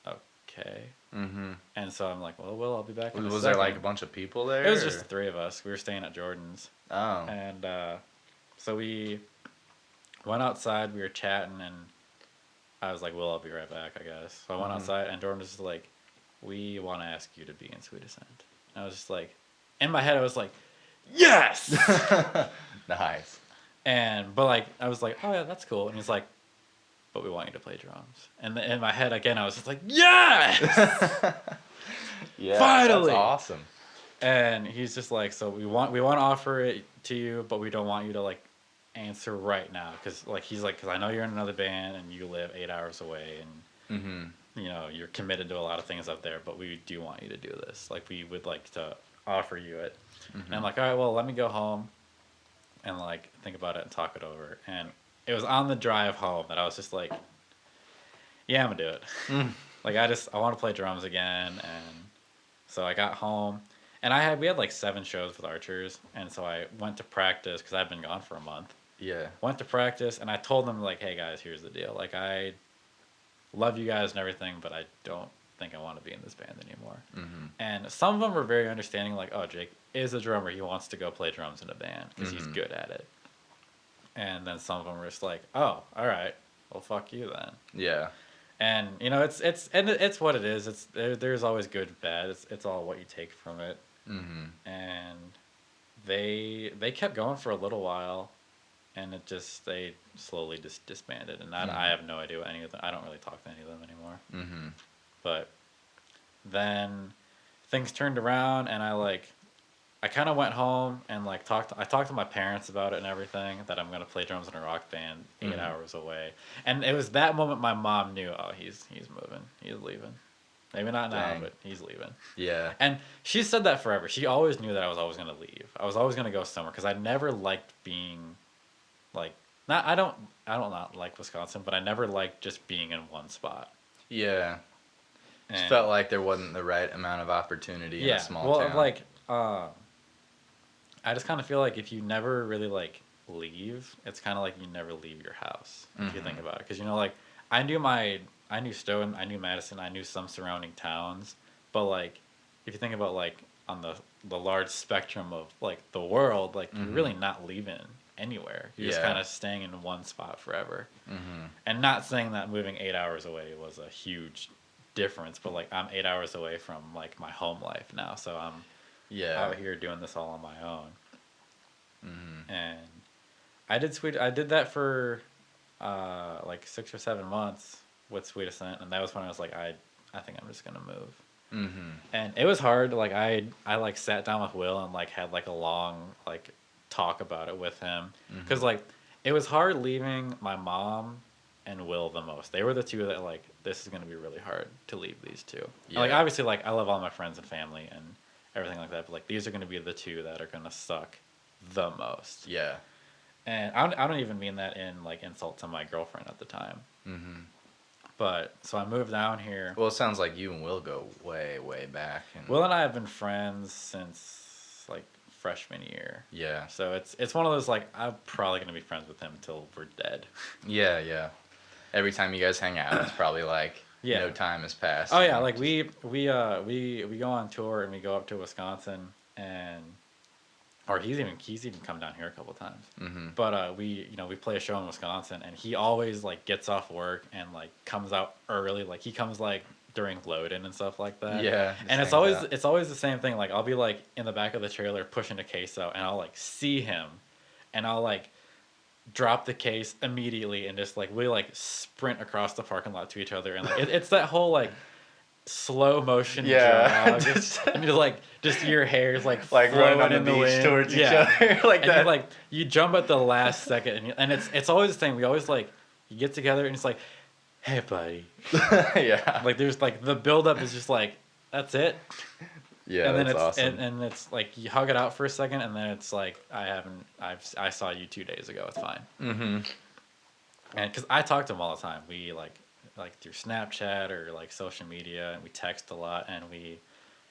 okay, and so I'm like, well, Will, I'll be back. Was there like a bunch of people there? It was just the three of us. We were staying at Jordan's. Oh. And so we went outside. We were chatting, and I was like, Will, I'll be right back, I guess. So I went outside, and Dorn was just like, we want to ask you to be in Sweet Ascent. And I was just like, in my head, I was like, yes! Nice. But like, I was like, oh yeah, that's cool. And he's like, but we want you to play drums. And in my head, again, I was just like, yes! Yeah, finally! That's awesome. And he's just like, so we want to offer it to you, but we don't want you to like answer right now, because like he's like, because I know you're in another band and you live 8 hours away, and you know you're committed to a lot of things up there, but we do want you to do this. Like we would like to offer you it. And I'm like, all right, well, let me go home and like think about it and talk it over. And it was on the drive home that I was just like, yeah, I'm gonna do it. Like I want to play drums again. And so I got home, and we had like 7 shows with Archers, and so I went to practice because I'd been gone for a month. Yeah. Went to practice, and I told them like, hey guys, here's the deal. Like I love you guys and everything, but I don't think I want to be in this band anymore. And some of them were very understanding, like, oh, Jake is a drummer, he wants to go play drums in a band because he's good at it. And then some of them were just like, oh, all right, well, fuck you then. Yeah. And you know, it's what it is. There's always good and bad. It's all what you take from it. And they kept going for a little while, and they slowly just disbanded. And I have no idea what any of them. I don't really talk to any of them anymore. But then things turned around, and I like I kind of went home and like I talked to my parents about it and everything, that I'm gonna play drums in a rock band 8 hours away. And it was that moment my mom knew, oh, he's moving, he's leaving. Maybe not now, but he's leaving. Yeah. And she said that forever. She always knew that I was always gonna leave. I was always gonna go somewhere because I never liked being, like, not I don't not like Wisconsin, but I never liked just being in one spot. Yeah. And Just felt like there wasn't the right amount of opportunity in a small town. Like, I just kind of feel like if you never really like leave, it's kind of like you never leave your house if you think about it. Because like I knew Stoughton, I knew Madison, I knew some surrounding towns, but like if you think about like on the large spectrum of like the world, like you're really not leaving anywhere. You're just kind of staying in one spot forever. And not saying that moving 8 hours away was a huge difference, but like I'm 8 hours away from like my home life now, so I'm out here doing this all on my own. And I did that for like 6 or 7 months with Sweet Ascent, and that was when I was like, I think I'm just gonna move. And it was hard. Like I like sat down with Will and like had like a long like talk about it with him, because like it was hard leaving my mom and Will the most. They were the two that like, this is gonna be really hard to leave these two. And, like obviously like I love all my friends and family and everything like that, but like these are gonna be the two that are gonna suck the most. Yeah. And I don't even mean that in like insult to my girlfriend at the time. But so I moved down here. Well, it sounds like you and Will go way, way back. And Will and I have been friends since like freshman year. Yeah. So it's one of those like, I'm probably gonna be friends with him until we're dead. Yeah. Every time you guys hang out, it's probably like no time has passed. Oh yeah, like we go on tour and we go up to Wisconsin, and or he's even come down here a couple times. But we play a show in Wisconsin, and he always like gets off work and like comes out early. Like he comes like during load-in and stuff like that. Yeah. And it's always the same thing. Like I'll be like in the back of the trailer pushing a case out, and I'll like see him, and I'll like drop the case immediately and just like we like sprint across the parking lot to each other, and like it's that whole like slow motion jog, and you're like just your hair's like running on the in the beach wind towards each other like and that. You jump at the last second, and it's always the thing. We always like you get together and it's like, hey buddy. Like there's like the build up is just like that's it. Yeah, and then that's it's awesome. and it's like you hug it out for a second, and then it's like I saw you 2 days ago. It's fine. And because I talk to him all the time, we like through Snapchat or like social media, and we text a lot, and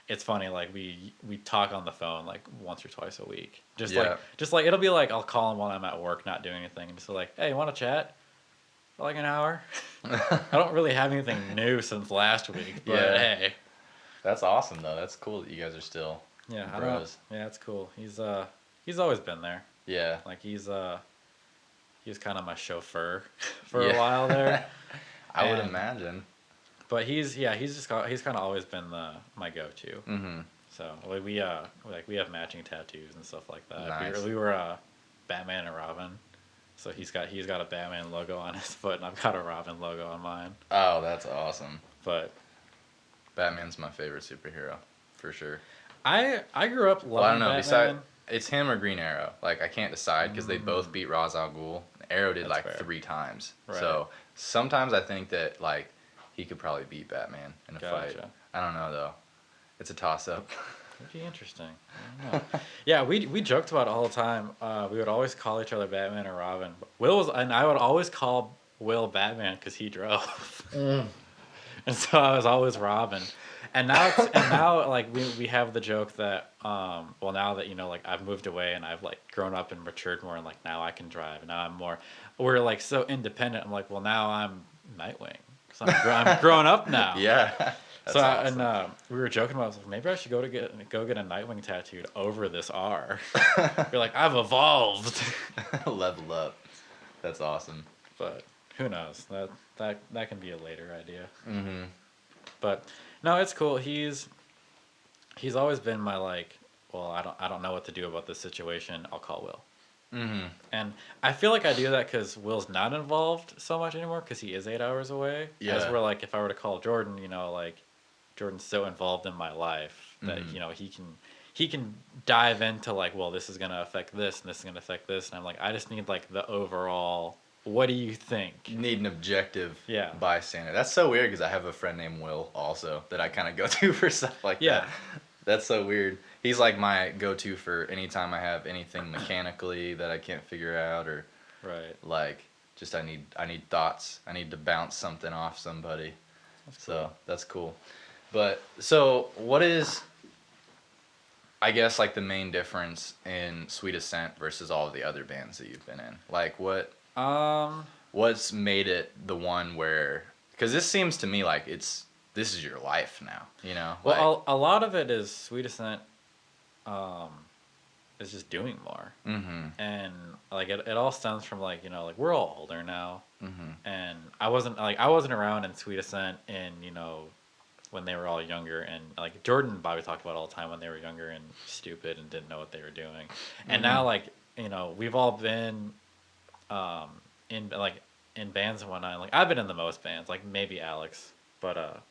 it's funny, like we talk on the phone like once or twice a week. Just like it'll be like I'll call him while I'm at work not doing anything, and just like, hey, you want to chat for like an hour? I don't really have anything new since last week, but hey. That's awesome though. That's cool that you guys are still bros. Yeah, it's cool. He's always been there. Yeah. Like he was kind of my chauffeur for a while there. I would imagine. But he's kind of always been my go-to. So we have matching tattoos and stuff like that. Nice. We were Batman and Robin. So he's got a Batman logo on his foot, and I've got a Robin logo on mine. Oh, that's awesome. But Batman's my favorite superhero, for sure. I grew up loving I don't know. Batman. Besides, it's him or Green Arrow. Like I can't decide because they both beat Ra's al Ghul. Arrow did That's like fair. 3 times. Right. So sometimes I think that like he could probably beat Batman in a fight. Gotcha. I don't know though. It's a toss up. That'd be interesting. I don't know. Yeah, we joked about it all the time. We would always call each other Batman or Robin. And I would always call Will Batman because he drove. And so I was always Robin. And now like we have the joke that now that like I've moved away and I've like grown up and matured more, and like now I can drive, and now we're like so independent. I'm like, well, now I'm Nightwing because I'm grown up now. Yeah. So awesome. We were joking about, like, maybe I should go get a Nightwing tattooed over this R. You're like, I've evolved. Level up. That's awesome. But who knows? That can be a later idea. But no, it's cool. He's always been my like, well, I don't know what to do about this situation. I'll call Will. And I feel like I do that because Will's not involved so much anymore because he is 8 hours away. Yeah. As we're like, if I were to call Jordan, like Jordan's so involved in my life that he he can dive into like, well, this is gonna affect this and this is gonna affect this, and I'm like, I just need like the overall. What do you think? You need an objective Yeah. bystander. That's so weird because I have a friend named Will also that I kind of go to for stuff like that. That's so weird. He's like my go-to for anytime I have anything mechanically that I can't figure out, or Right. like just I need thoughts. I need to bounce something off somebody. So that's cool. But so what is, I guess, like the main difference in Sweet Ascent versus all of the other bands that you've been in? Like what's made it the one where, because this seems to me like this is your life now, you know? Well, like, a lot of it is Sweet Ascent is just doing more. mm-hmm. And like it all stems from like, you know, like we're all older now. Mm-hmm. And I wasn't around in Sweet Ascent in, you know, when they were all younger, and like Jordan and Bobby talked about all the time when they were younger and stupid and didn't know what they were doing. And now, like, you know, we've all been in like in bands and whatnot. Like I've been in the most bands, like maybe Alex, but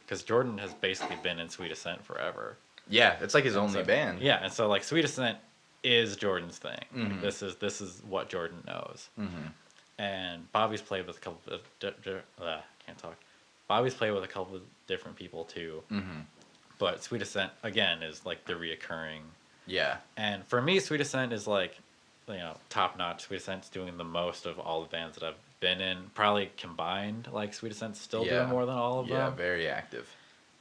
because Jordan has basically been in Sweet Ascent forever. Yeah, it's like his only band. Yeah, and so like Sweet Ascent is Jordan's thing. Mm-hmm. Like, this is what Jordan knows. Mm-hmm. And Bobby's played with a couple of can't talk. Bobby's played with a couple of different people too. Mm-hmm. But Sweet Ascent again is like the reoccurring. Yeah. And for me, Sweet Ascent is like, you know, top notch. Sweet Ascent's doing the most of all the bands that I've been in. Probably combined, like Sweet Ascent's still doing more than all of them. Yeah, very active.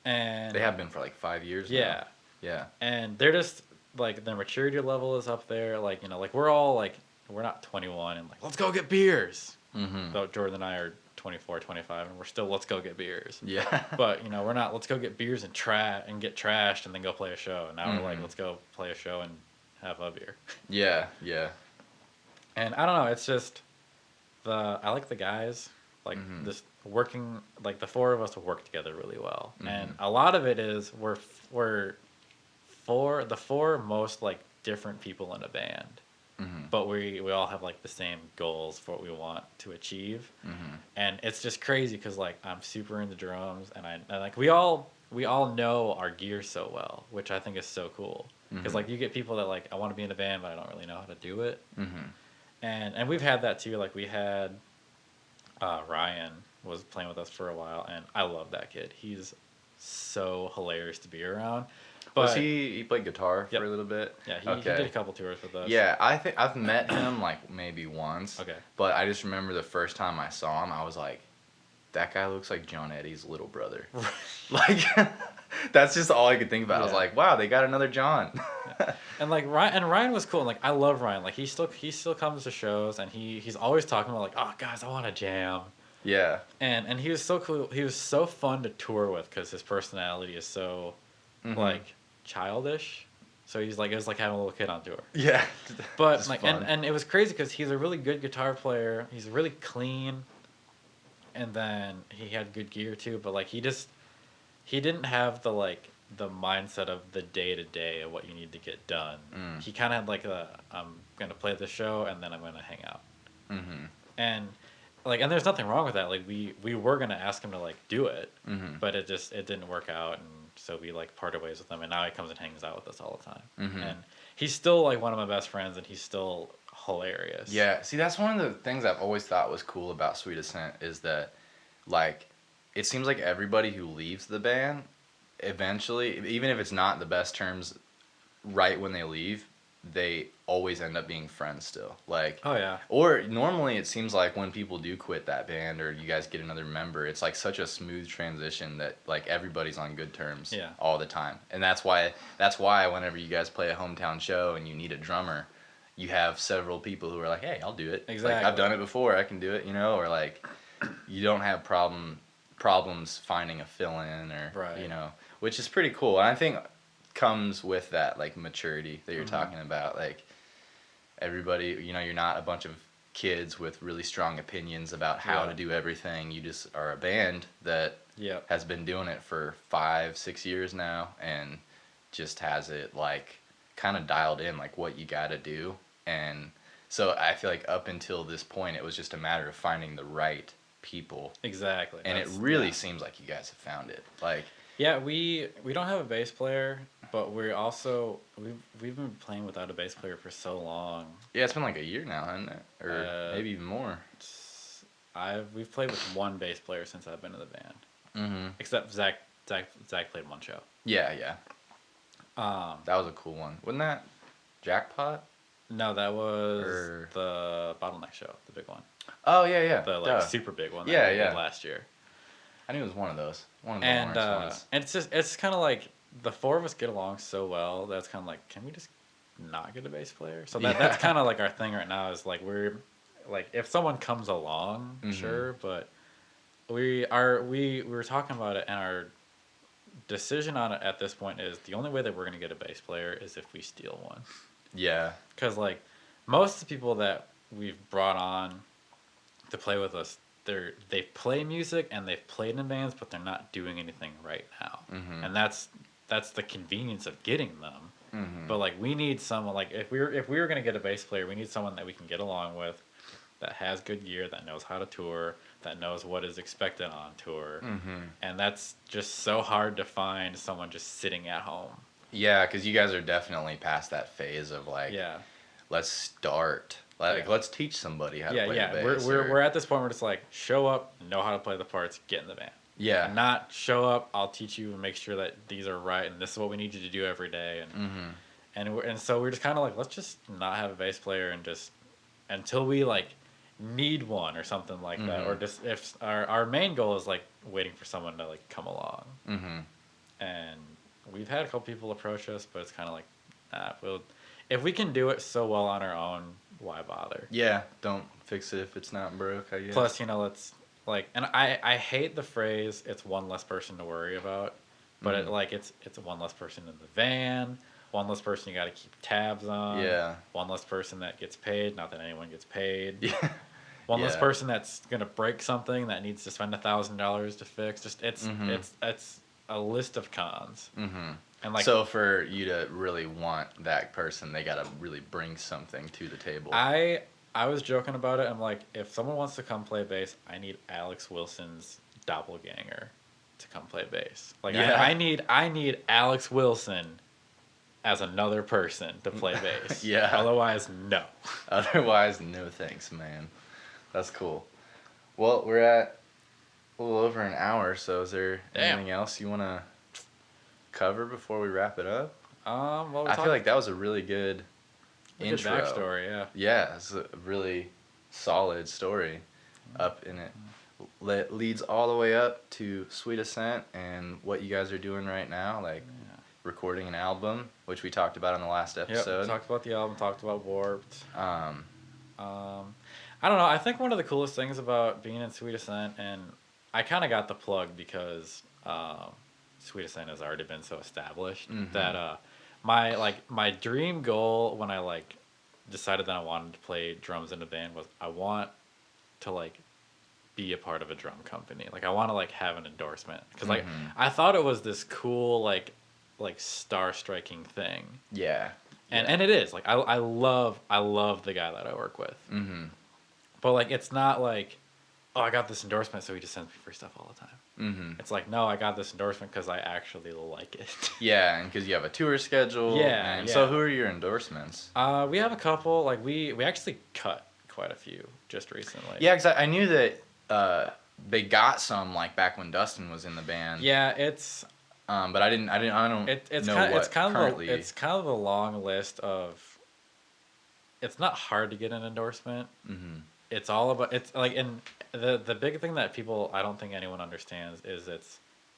And they have been for like 5 years now. Yeah. Yeah. And they're just like their maturity level is up there. Like, you know, like we're all like, we're not 21 and like, let's go get beers. Mm-hmm. Though Jordan and I are 24, 25, and we're still, let's go get beers. Yeah. But, you know, we're not, let's go get beers and get trashed and then go play a show. And now we're like, let's go play a show and have a beer. Yeah, yeah. And I don't know, it's just I like the guys, like this working, like the four of us work together really well. And a lot of it is we're the four most like different people in a band. But we all have like the same goals for what we want to achieve. And it's just crazy because like I'm super into drums, and I like we all know our gear so well, which I think is so cool. Because like you get people that like, I want to be in a band but I don't really know how to do it. And we've had that too. Like we had Ryan was playing with us for a while, and I love that kid. He's so hilarious to be around. But was he played guitar for a little bit? Yeah, he did a couple tours with us. Yeah, I think I've met him like maybe once. Okay. But I just remember the first time I saw him, I was like, that guy looks like John Eddie's little brother. Like, that's just all I could think about. I was like, wow, they got another John. And like Ryan was cool. And like I love Ryan. Like he still comes to shows, and he's always talking about like, oh guys, I want to jam. Yeah. And he was so cool. He was so fun to tour with because his personality is so like childish. So he's like, it was like having a little kid on tour. Yeah. But like and it was crazy because he's a really good guitar player. He's really clean. And then he had good gear too, but like he didn't have the like the mindset of the day to day of what you need to get done. He kind of had like I'm gonna play the show and then I'm gonna hang out. And like, and there's nothing wrong with that. Like we were gonna ask him to like do it, but it didn't work out, and so we like parted ways with him. And now he comes and hangs out with us all the time. And he's still like one of my best friends, and he's still hilarious. Yeah, see, that's one of the things I've always thought was cool about Sweet Ascent is that, like, it seems like everybody who leaves the band, eventually, even if it's not the best terms right when they leave, they always end up being friends still. Like, oh yeah. Or normally it seems like when people do quit that band or you guys get another member, it's like such a smooth transition that like everybody's on good terms all the time. And that's why whenever you guys play a hometown show and you need a drummer, you have several people who are like, hey, I'll do it. Exactly. Like, I've done it before, I can do it, you know, or like you don't have problems finding a fill-in or, you know, which is pretty cool. And I think comes with that like maturity that you're talking about. Like everybody, you know, you're not a bunch of kids with really strong opinions about how to do everything. You just are a band that has been doing it for 5-6 years now and just has it like kind of dialed in like what you got to do. And so I feel like up until this point it was just a matter of finding the right people. Exactly. And it really seems like you guys have found it. Like yeah, we don't have a bass player, But we've been playing without a bass player for so long. Yeah, it's been like a year now, hasn't it? Or maybe even more. We've played with one bass player since I've been in the band. Mm-hmm. Except Zach played one show. Yeah, yeah. That was a cool one. Wasn't that Jackpot? No, that was the Bottleneck show, the big one. Oh, yeah, yeah. The super big one that we did last year. I knew it was one of those. One of the Lawrence ones. And it's kind of like the four of us get along so well that's kind of like, can we just not get a bass player? So that's kind of like our thing right now is like we're like if someone comes along, sure, but we were talking about it and our decision on it at this point is the only way that we're gonna get a bass player is if we steal one. Yeah. Because like most of the people that we've brought on to play with us, they play music and they've played in bands, but they're not doing anything right now. And that's the convenience of getting them. But like we need someone like if we were gonna get a bass player, we need someone that we can get along with, that has good gear, that knows how to tour, that knows what is expected on tour. And that's just so hard to find someone just sitting at home. Yeah, because you guys are definitely past that phase of like, let's start. Let's teach somebody how to play the bass. We're at this point where it's like, show up, know how to play the parts, get in the band. Yeah. And not show up, I'll teach you and make sure that these are right and this is what we need you to do every day. And so we're just kind of like, let's just not have a bass player and just until we like need one or something like that, or just if our main goal is like waiting for someone to like come along. And we've had a couple people approach us, but it's kind of like, if we can do it so well on our own, why bother? Yeah, don't fix it if it's not broke, I guess. Plus, let's like, and I hate the phrase "it's one less person to worry about," but it's one less person in the van, one less person you got to keep tabs on. Yeah. One less person that gets paid. Not that anyone gets paid. Yeah. One less person that's gonna break something that needs to spend $1,000 to fix. Just it's a list of cons. And like, so for you to really want that person, they gotta really bring something to the table. I was joking about it. I'm like, if someone wants to come play bass, I need Alex Wilson's doppelganger to come play bass. Like I need Alex Wilson as another person to play bass. Otherwise, no. Otherwise, no thanks, man. That's cool. Well, we're at a little over an hour, so is there anything else you want to cover before we wrap it up? Well, I feel like that was a really good intro. Good backstory, yeah. Yeah, it's a really solid story up in it. Leads all the way up to Sweet Ascent and what you guys are doing right now, like recording an album, which we talked about in the last episode. We talked about the album, talked about Warped. I don't know. I think one of the coolest things about being in Sweet Ascent, and I kind of got the plug because Sweet Ascent has already been so established that my dream goal when I decided that I wanted to play drums in a band was I want to be a part of a drum company. Like I want to have an endorsement because I thought it was this cool star striking thing. Yeah. And it is I love the guy that I work with. But it's not like, oh, I got this endorsement, so he just sends me free stuff all the time. It's like, no, I got this endorsement because I actually like it. Yeah, and because you have a tour schedule. Yeah. So who are your endorsements? We have a couple. We actually cut quite a few just recently. Yeah, because I knew that they got some back when Dustin was in the band. Yeah, it's. But I don't know what currently. It's kind of a long list of. It's not hard to get an endorsement. It's all about and the big thing that I don't think anyone understands is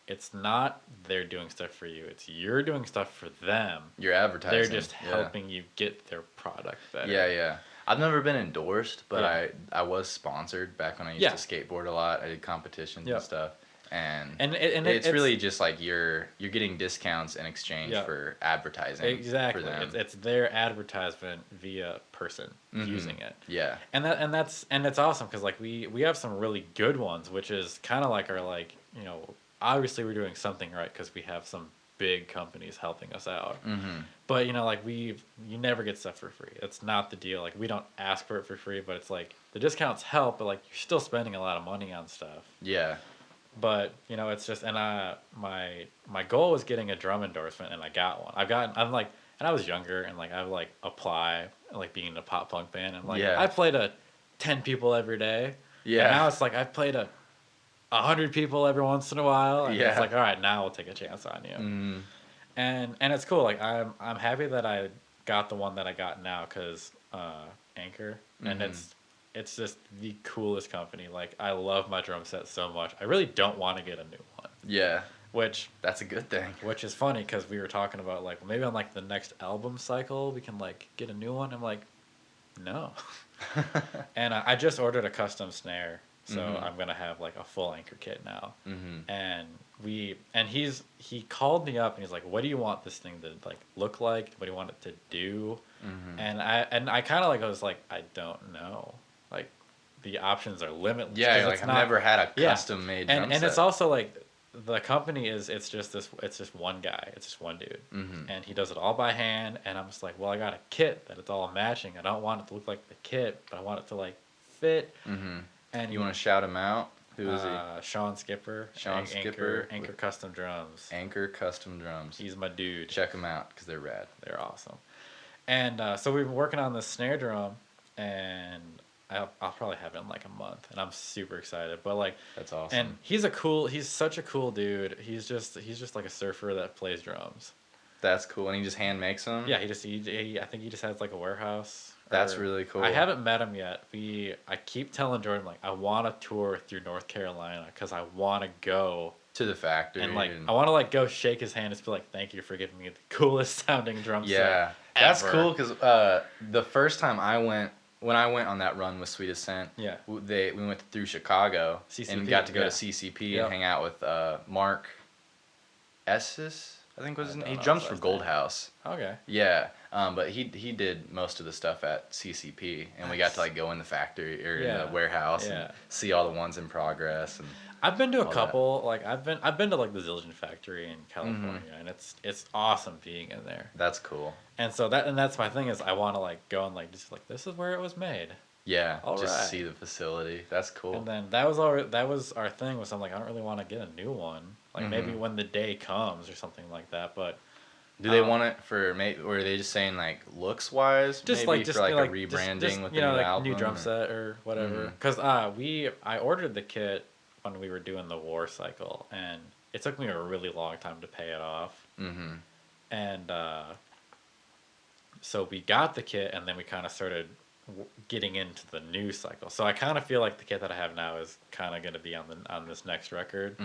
it's not they're doing stuff for you, it's you're doing stuff for them. You're advertising. They're just helping you get their product better. Yeah. I've never been endorsed, but I was sponsored back when I used to skateboard a lot. I did competitions and stuff. And it's really just you're getting discounts in exchange for advertising. Exactly. For them. It's their advertisement via person using it. Yeah. And it's awesome because we have some really good ones, which is kind of our obviously we're doing something right because we have some big companies helping us out. But you never get stuff for free. It's not the deal. We don't ask for it for free, but it's the discounts help, but you're still spending a lot of money on stuff. Yeah. But it's just my goal was getting a drum endorsement, and I got one. I'm like, and I was younger, and like I would like apply like being in a pop punk band, and like Yeah. I played to 10 people every day. Yeah. And now it's like I've played to 100 people every once in a while, and it's Yeah. like, all right, now we'll take a chance on you. And it's cool. Like I'm happy that I got the one that I got now, because Anchor, and it's just the coolest company. Like I love my drum set so much. I really don't want to get a new one. Yeah. Which That's a good thing. Which is funny, because we were talking about like maybe on like the next album cycle we can like get a new one. I'm like, no. And I just ordered a custom snare, so I'm gonna have like a full Anchor kit now. And he called me up and he's like, what do you want this thing to like look like? What do you want it to do? And I kind of like, I was like, I don't know. Like the options are limitless. Yeah, like I've never had a custom made drum set. And it's also like the company it's just one guy. It's just one dude. And he does it all by hand, and I'm just like, well, I got a kit that it's all matching. I don't want it to look like the kit, but I want it to like fit. And you want to shout him out? Who is he? Sean Skipper. Anchor Custom Drums. Anchor Custom Drums. He's my dude. Check them out, because they're rad. They're awesome. And so we've been working on this snare drum, and I'll probably have it in like a month, and I'm super excited. But like, that's awesome. And he's such a cool dude. He's just like a surfer that plays drums. That's cool. And he just hand makes them? Yeah, I think he just has like a warehouse. That's really cool. I haven't met him yet. I keep telling Jordan, like, I want to tour through North Carolina, because I want to go to the factory, and like I want to like go shake his hand and just be like, thank you for giving me the coolest sounding drum set. Yeah, that's cool, because the first time when I went on that run with Sweet Ascent, we went through Chicago and got to go to CCP and hang out with Mark Esses, I think was his name. He drums for Goldhouse. Okay. Yeah, but he did most of the stuff at CCP, and we got to like go in the factory or in the warehouse and see all the ones in progress. And I've been to a couple. Like I've been to like the Zildjian factory in California, and it's awesome being in there. That's cool. And so that's my thing, is I want to like go and like just like, this is where it was made. Yeah, just see the facility. That's cool. And then that was our thing, was I'm like, I don't really want to get a new one. Like maybe when the day comes or something like that. But do they want it for or are they just saying like looks wise? Just maybe like for like a rebranding with the new like album, new drum set or whatever. Because I ordered the kit when we were doing the war cycle, and it took me a really long time to pay it off. And so we got the kit, and then we kind of started getting into the new cycle. So I kind of feel like the kit that I have now is kind of going to be on this next record.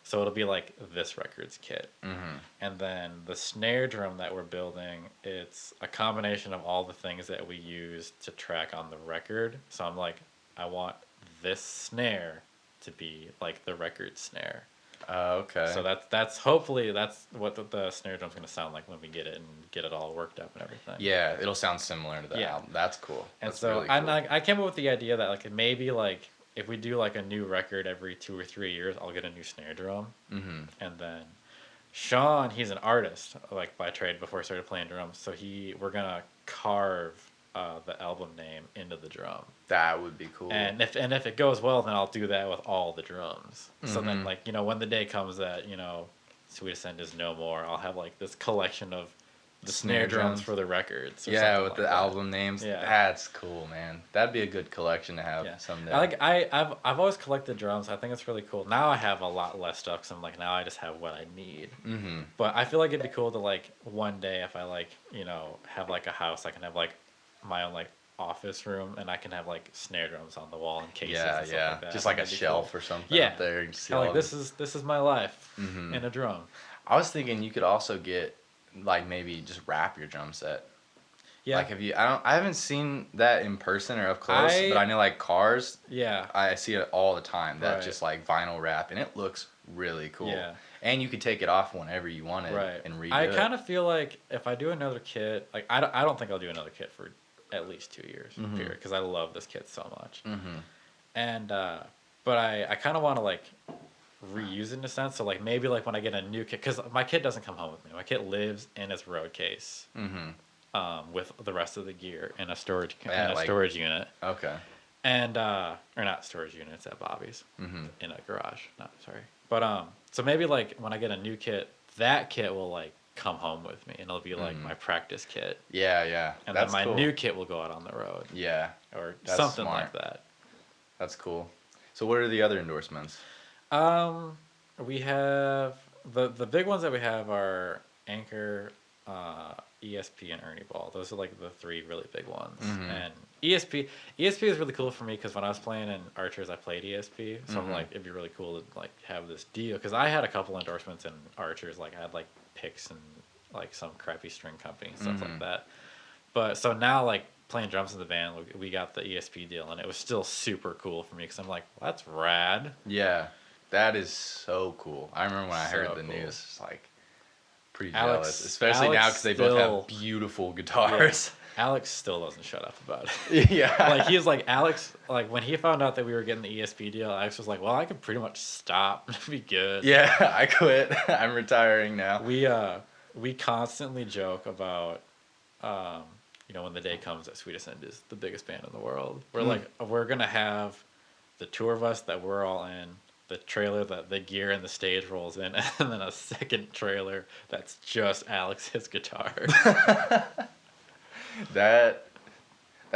So it'll be like this record's kit. And then the snare drum that we're building, it's a combination of all the things that we use to track on the record. So I'm like, I want this snare to be like the record snare. Okay. So that's hopefully that's what the snare drum's going to sound like when we get it and get it all worked up and everything. Yeah, it'll sound similar to the album. That's cool. And so really cool. I came up with the idea that like maybe like if we do like a new record every 2 or 3 years, I'll get a new snare drum. And then Sean, he's an artist like by trade before he started playing drums. So we're gonna carve the album name into the drum. That would be cool. And if it goes well, then I'll do that with all the drums. So then like when the day comes that Sweet Ascent is no more, I'll have like this collection of the snare drums for the records. Yeah, with the album names. Yeah, that's cool, man. That'd be a good collection to have someday. I've always collected drums. I think it's really cool. Now I have a lot less stuff, because I'm like, now I just have what I need. But I feel like it'd be cool to like one day, if I like have like a house, I can have like my own like office room, and I can have like snare drums on the wall and cases and stuff like that. Just like a shelf or something up there. Like this is my life in a drum. I was thinking you could also get like maybe just wrap your drum set. Yeah. Like I haven't seen that in person or up close, but I know like cars. Yeah. I see it all the time. That just like vinyl wrap, and it looks really cool. Yeah. And you could take it off whenever you want it and redo it. I kind of feel like if I do another kit, like I don't think I'll do another kit for at least 2 years, period, because I love this kit so much. And but I kind of want to like reuse it in a sense. So like maybe like when I get a new kit, because my kit doesn't come home with me. My kit lives in its road case with the rest of the gear in a storage unit. Okay. and or not storage units at Bobby's Mm-hmm. in a garage. No, sorry. But so maybe like when I get a new kit, that kit will like come home with me, and it'll be like my practice kit, Yeah, yeah. and That's then my cool. new kit will go out on the road. Yeah, Or that's something smart. like that. That's cool. So what are the other endorsements? We have the big ones that we have are Anchor, ESP, and Ernie Ball. Those are like the three really big ones. Mm-hmm. And ESP is really cool for me because when I was playing in Archers, I played ESP. So I'm like, it'd be really cool to like have this deal because I had a couple endorsements in Archers. Like I had like picks and like some crappy string company and stuff like that. But so now like playing drums in the band, we got the ESP deal, and it was still super cool for me because I'm like, well, that's rad. Yeah, that is so cool. I remember when I heard So the cool. news, it's like pretty Alex- jealous, especially now because they both still- have beautiful guitars. Alex still doesn't shut up about it. Yeah, Like he's like Alex. Like when he found out that we were getting the ESP deal, Alex was like, "Well, I could pretty much stop and be good." yeah. I quit. I'm retiring now. We constantly joke about, when the day comes that Sweet Ascent is the biggest band in the world. We're like, we're gonna have the tour of us that we're all in, the trailer that the gear and the stage rolls in, and then a second trailer that's just Alex's guitar. That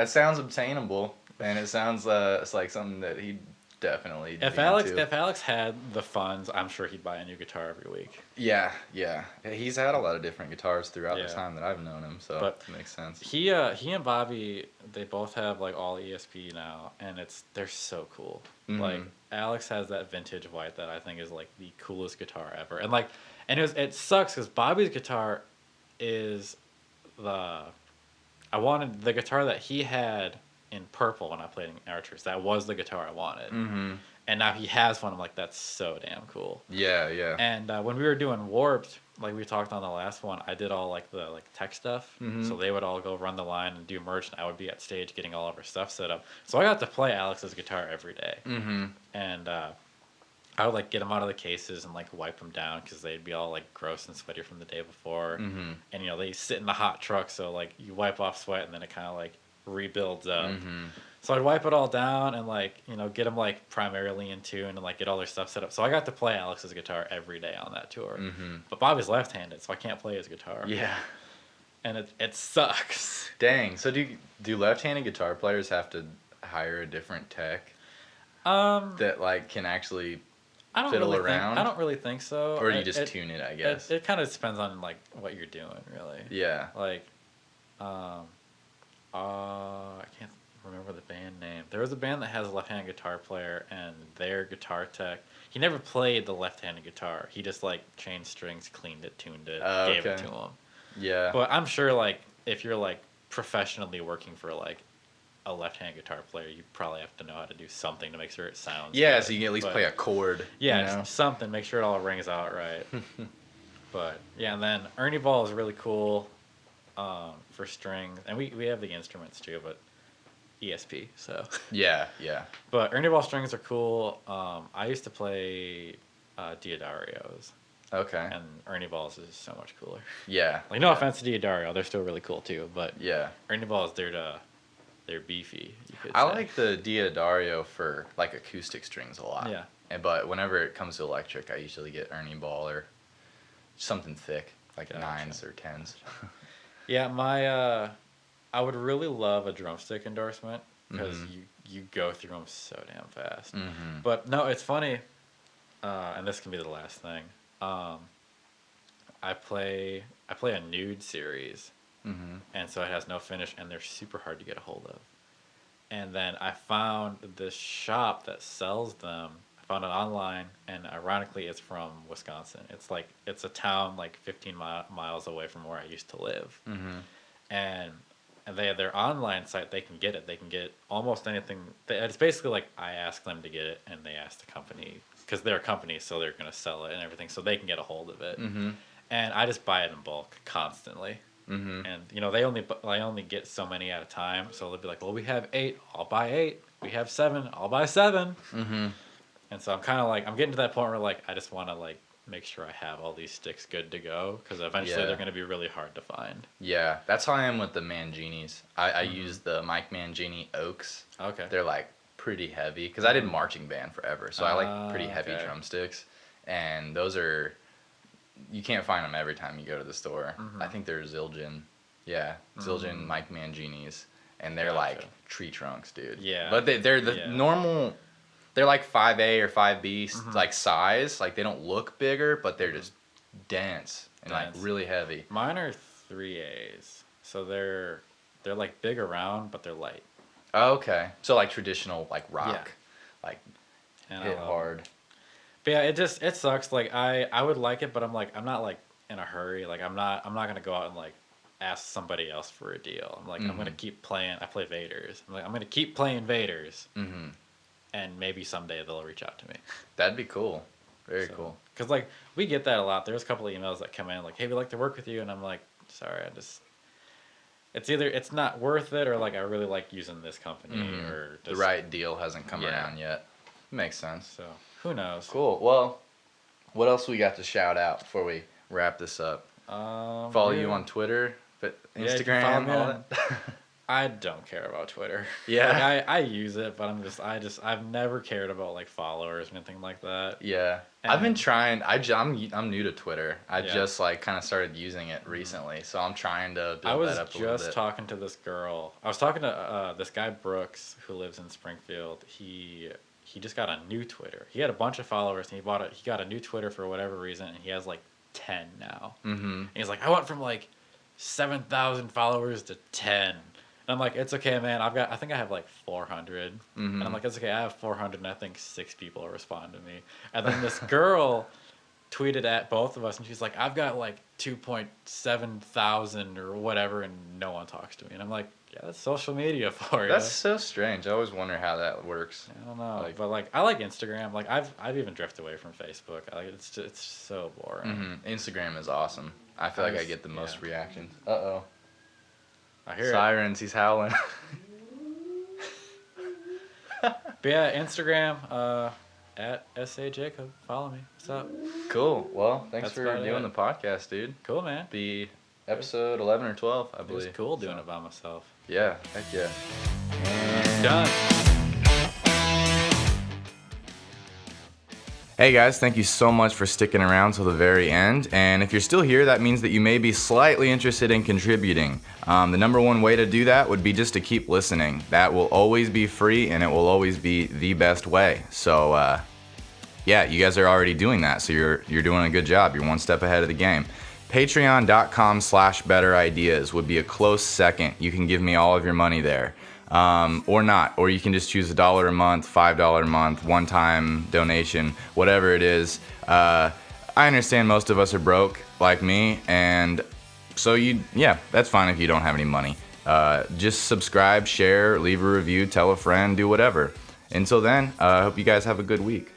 sounds obtainable, and it sounds it's like something that he'd definitely If be Alex into. if Alex had the funds, I'm sure he'd buy a new guitar every week. Yeah, yeah. He's had a lot of different guitars throughout the Yeah. time that I've known him, so But it makes sense. He and Bobby, they both have like all ESP now, and they're so cool. Like Alex has that vintage white that I think is like the coolest guitar ever, and like, and it sucks because Bobby's guitar is I wanted the guitar that he had in purple when I played in Archers. That was the guitar I wanted. And now he has one. I'm like, that's so damn cool. Yeah, yeah. And when we were doing Warped, like we talked on the last one, I did all like the tech stuff. So they would all go run the line and do merch, and I would be at stage getting all of our stuff set up. So I got to play Alex's guitar every day. And I would like get them out of the cases and like wipe them down because they'd be all like gross and sweaty from the day before. And they sit in the hot truck, so like you wipe off sweat and then it kind of like rebuilds up. So I'd wipe it all down and like get them like primarily in tune and like get all their stuff set up. So I got to play Alex's guitar every day on that tour. But Bobby's left-handed, so I can't play his guitar. Yeah. And it sucks. Dang. So do left-handed guitar players have to hire a different tech that like can actually fiddle around? I don't really think so. Or do you just tune it, I guess? It kind of depends on like what you're doing, really. Yeah. Like, I can't remember the band name. There was a band that has a left-handed guitar player, and their guitar tech, he never played the left-handed guitar. He just like changed strings, cleaned it, tuned it, gave it to him. Yeah. But I'm sure like if you're like professionally working for like a left-handed guitar player, you probably have to know how to do something to make sure it sounds Yeah, good. so you can at least play a chord. Yeah, something, make sure it all rings out right. But yeah, and then Ernie Ball is really cool for strings, and we have the instruments too, but ESP, so. Yeah, yeah. But Ernie Ball strings are cool. I used to play Diodarios. Okay. And Ernie Balls is so much cooler. Yeah. Like, no offense to Diodario, they're still really cool too, but yeah, Ernie Balls, they're beefy. You could I say. like the Diodario for like acoustic strings a lot. Yeah. But whenever it comes to electric, I usually get Ernie Ball or something thick, like Gotcha. 9s or 10s. Yeah, I would really love a drumstick endorsement because you go through them so damn fast. But no, it's funny, and this can be the last thing. I play a nude series, and so it has no finish, and they're super hard to get a hold of. And then I found this shop that sells them. I found it online, and ironically, it's from Wisconsin. It's a town like 15 miles away from where I used to live. And they have their online site. They can get it. They can get almost anything. It's basically like I ask them to get it, and they ask the company because they're a company, so they're gonna sell it and everything, so they can get a hold of it. And I just buy it in bulk constantly. And I only get so many at a time, so they'll be like, well, we have 8, I'll buy 8. We have 7, I'll buy 7. And so I'm kind of like, I'm getting to that point where like I just want to like make sure I have all these sticks good to go, because eventually they're going to be really hard to find. Yeah, that's how I am with the Manginis. I use the Mike Mangini Oaks. Okay. They're like pretty heavy because I did marching band forever, so I like pretty heavy okay. drumsticks, and those are, you can't find them every time you go to the store. I think they're Zildjian. Yeah, Zildjian Mike Manginis, and they're like tree trunks, dude. Yeah. But they're the normal. They're like 5A or 5B like size. Like they don't look bigger, but they're just dense and like really heavy. Mine are 3As, so they're like big around, but they're light. Oh, okay, so like traditional like rock, like and hit hard. But yeah, it sucks. Like I would like it, but I'm not like in a hurry. Like I'm not gonna go out and like ask somebody else for a deal. I'm like I'm gonna keep playing. I play Vaders. I'm like I'm gonna keep playing Vaders. And maybe someday they'll reach out to me. That'd be cool. Very cool. Because, like, we get that a lot. There's a couple of emails that come in, like, hey, we'd like to work with you. And I'm like, sorry, it's either it's not worth it or, like, I really like using this company. Or the right deal hasn't come around yet. Makes sense. So, who knows? Cool. Well, what else we got to shout out before we wrap this up? Follow you on Twitter, but Instagram, all that. I don't care about Twitter. Yeah. Like, I use it, but I've never cared about like followers or anything like that. Yeah. And I've been trying. I'm new to Twitter. I just like kind of started using it recently, so I'm trying to build that up a little bit. I was just talking to this girl. I was talking to this guy Brooks who lives in Springfield. He just got a new Twitter. He had a bunch of followers, and he got a new Twitter for whatever reason, and he has like 10 now. And he's like, I went from like 7,000 followers to 10. And I'm like, it's okay, man. I think I have like 400. And I'm like, it's okay. I have 400, and I think 6 people will respond to me. And then this girl tweeted at both of us, and she's like, I've got like 2.7 thousand or whatever, and no one talks to me. And I'm like, yeah, that's social media for you. That's so strange. I always wonder how that works. I don't know, but like I like Instagram. Like I've even drifted away from Facebook. Like it's so boring. Instagram is awesome. I feel like I get the most reactions. Uh-oh. I hear sirens. He's howling. But yeah, Instagram at SA Jacob. Follow me. What's up? Cool. Well, thanks for doing the podcast, dude. Cool, man. Be episode 11 or 12, I believe. It was cool doing it by myself. Yeah. Heck yeah. And done. Hey guys, thank you so much for sticking around till the very end. And if you're still here, that means that you may be slightly interested in contributing. The number one way to do that would be just to keep listening. That will always be free, and it will always be the best way. So, yeah, you guys are already doing that, so you're doing a good job. You're one step ahead of the game. Patreon.com/betterideas would be a close second. You can give me all of your money there. Or not, or you can just choose $1 a month, $5 a month, one-time donation, whatever it is. I understand most of us are broke, like me, and so that's fine if you don't have any money. Just subscribe, share, leave a review, tell a friend, do whatever. Until then, I hope you guys have a good week.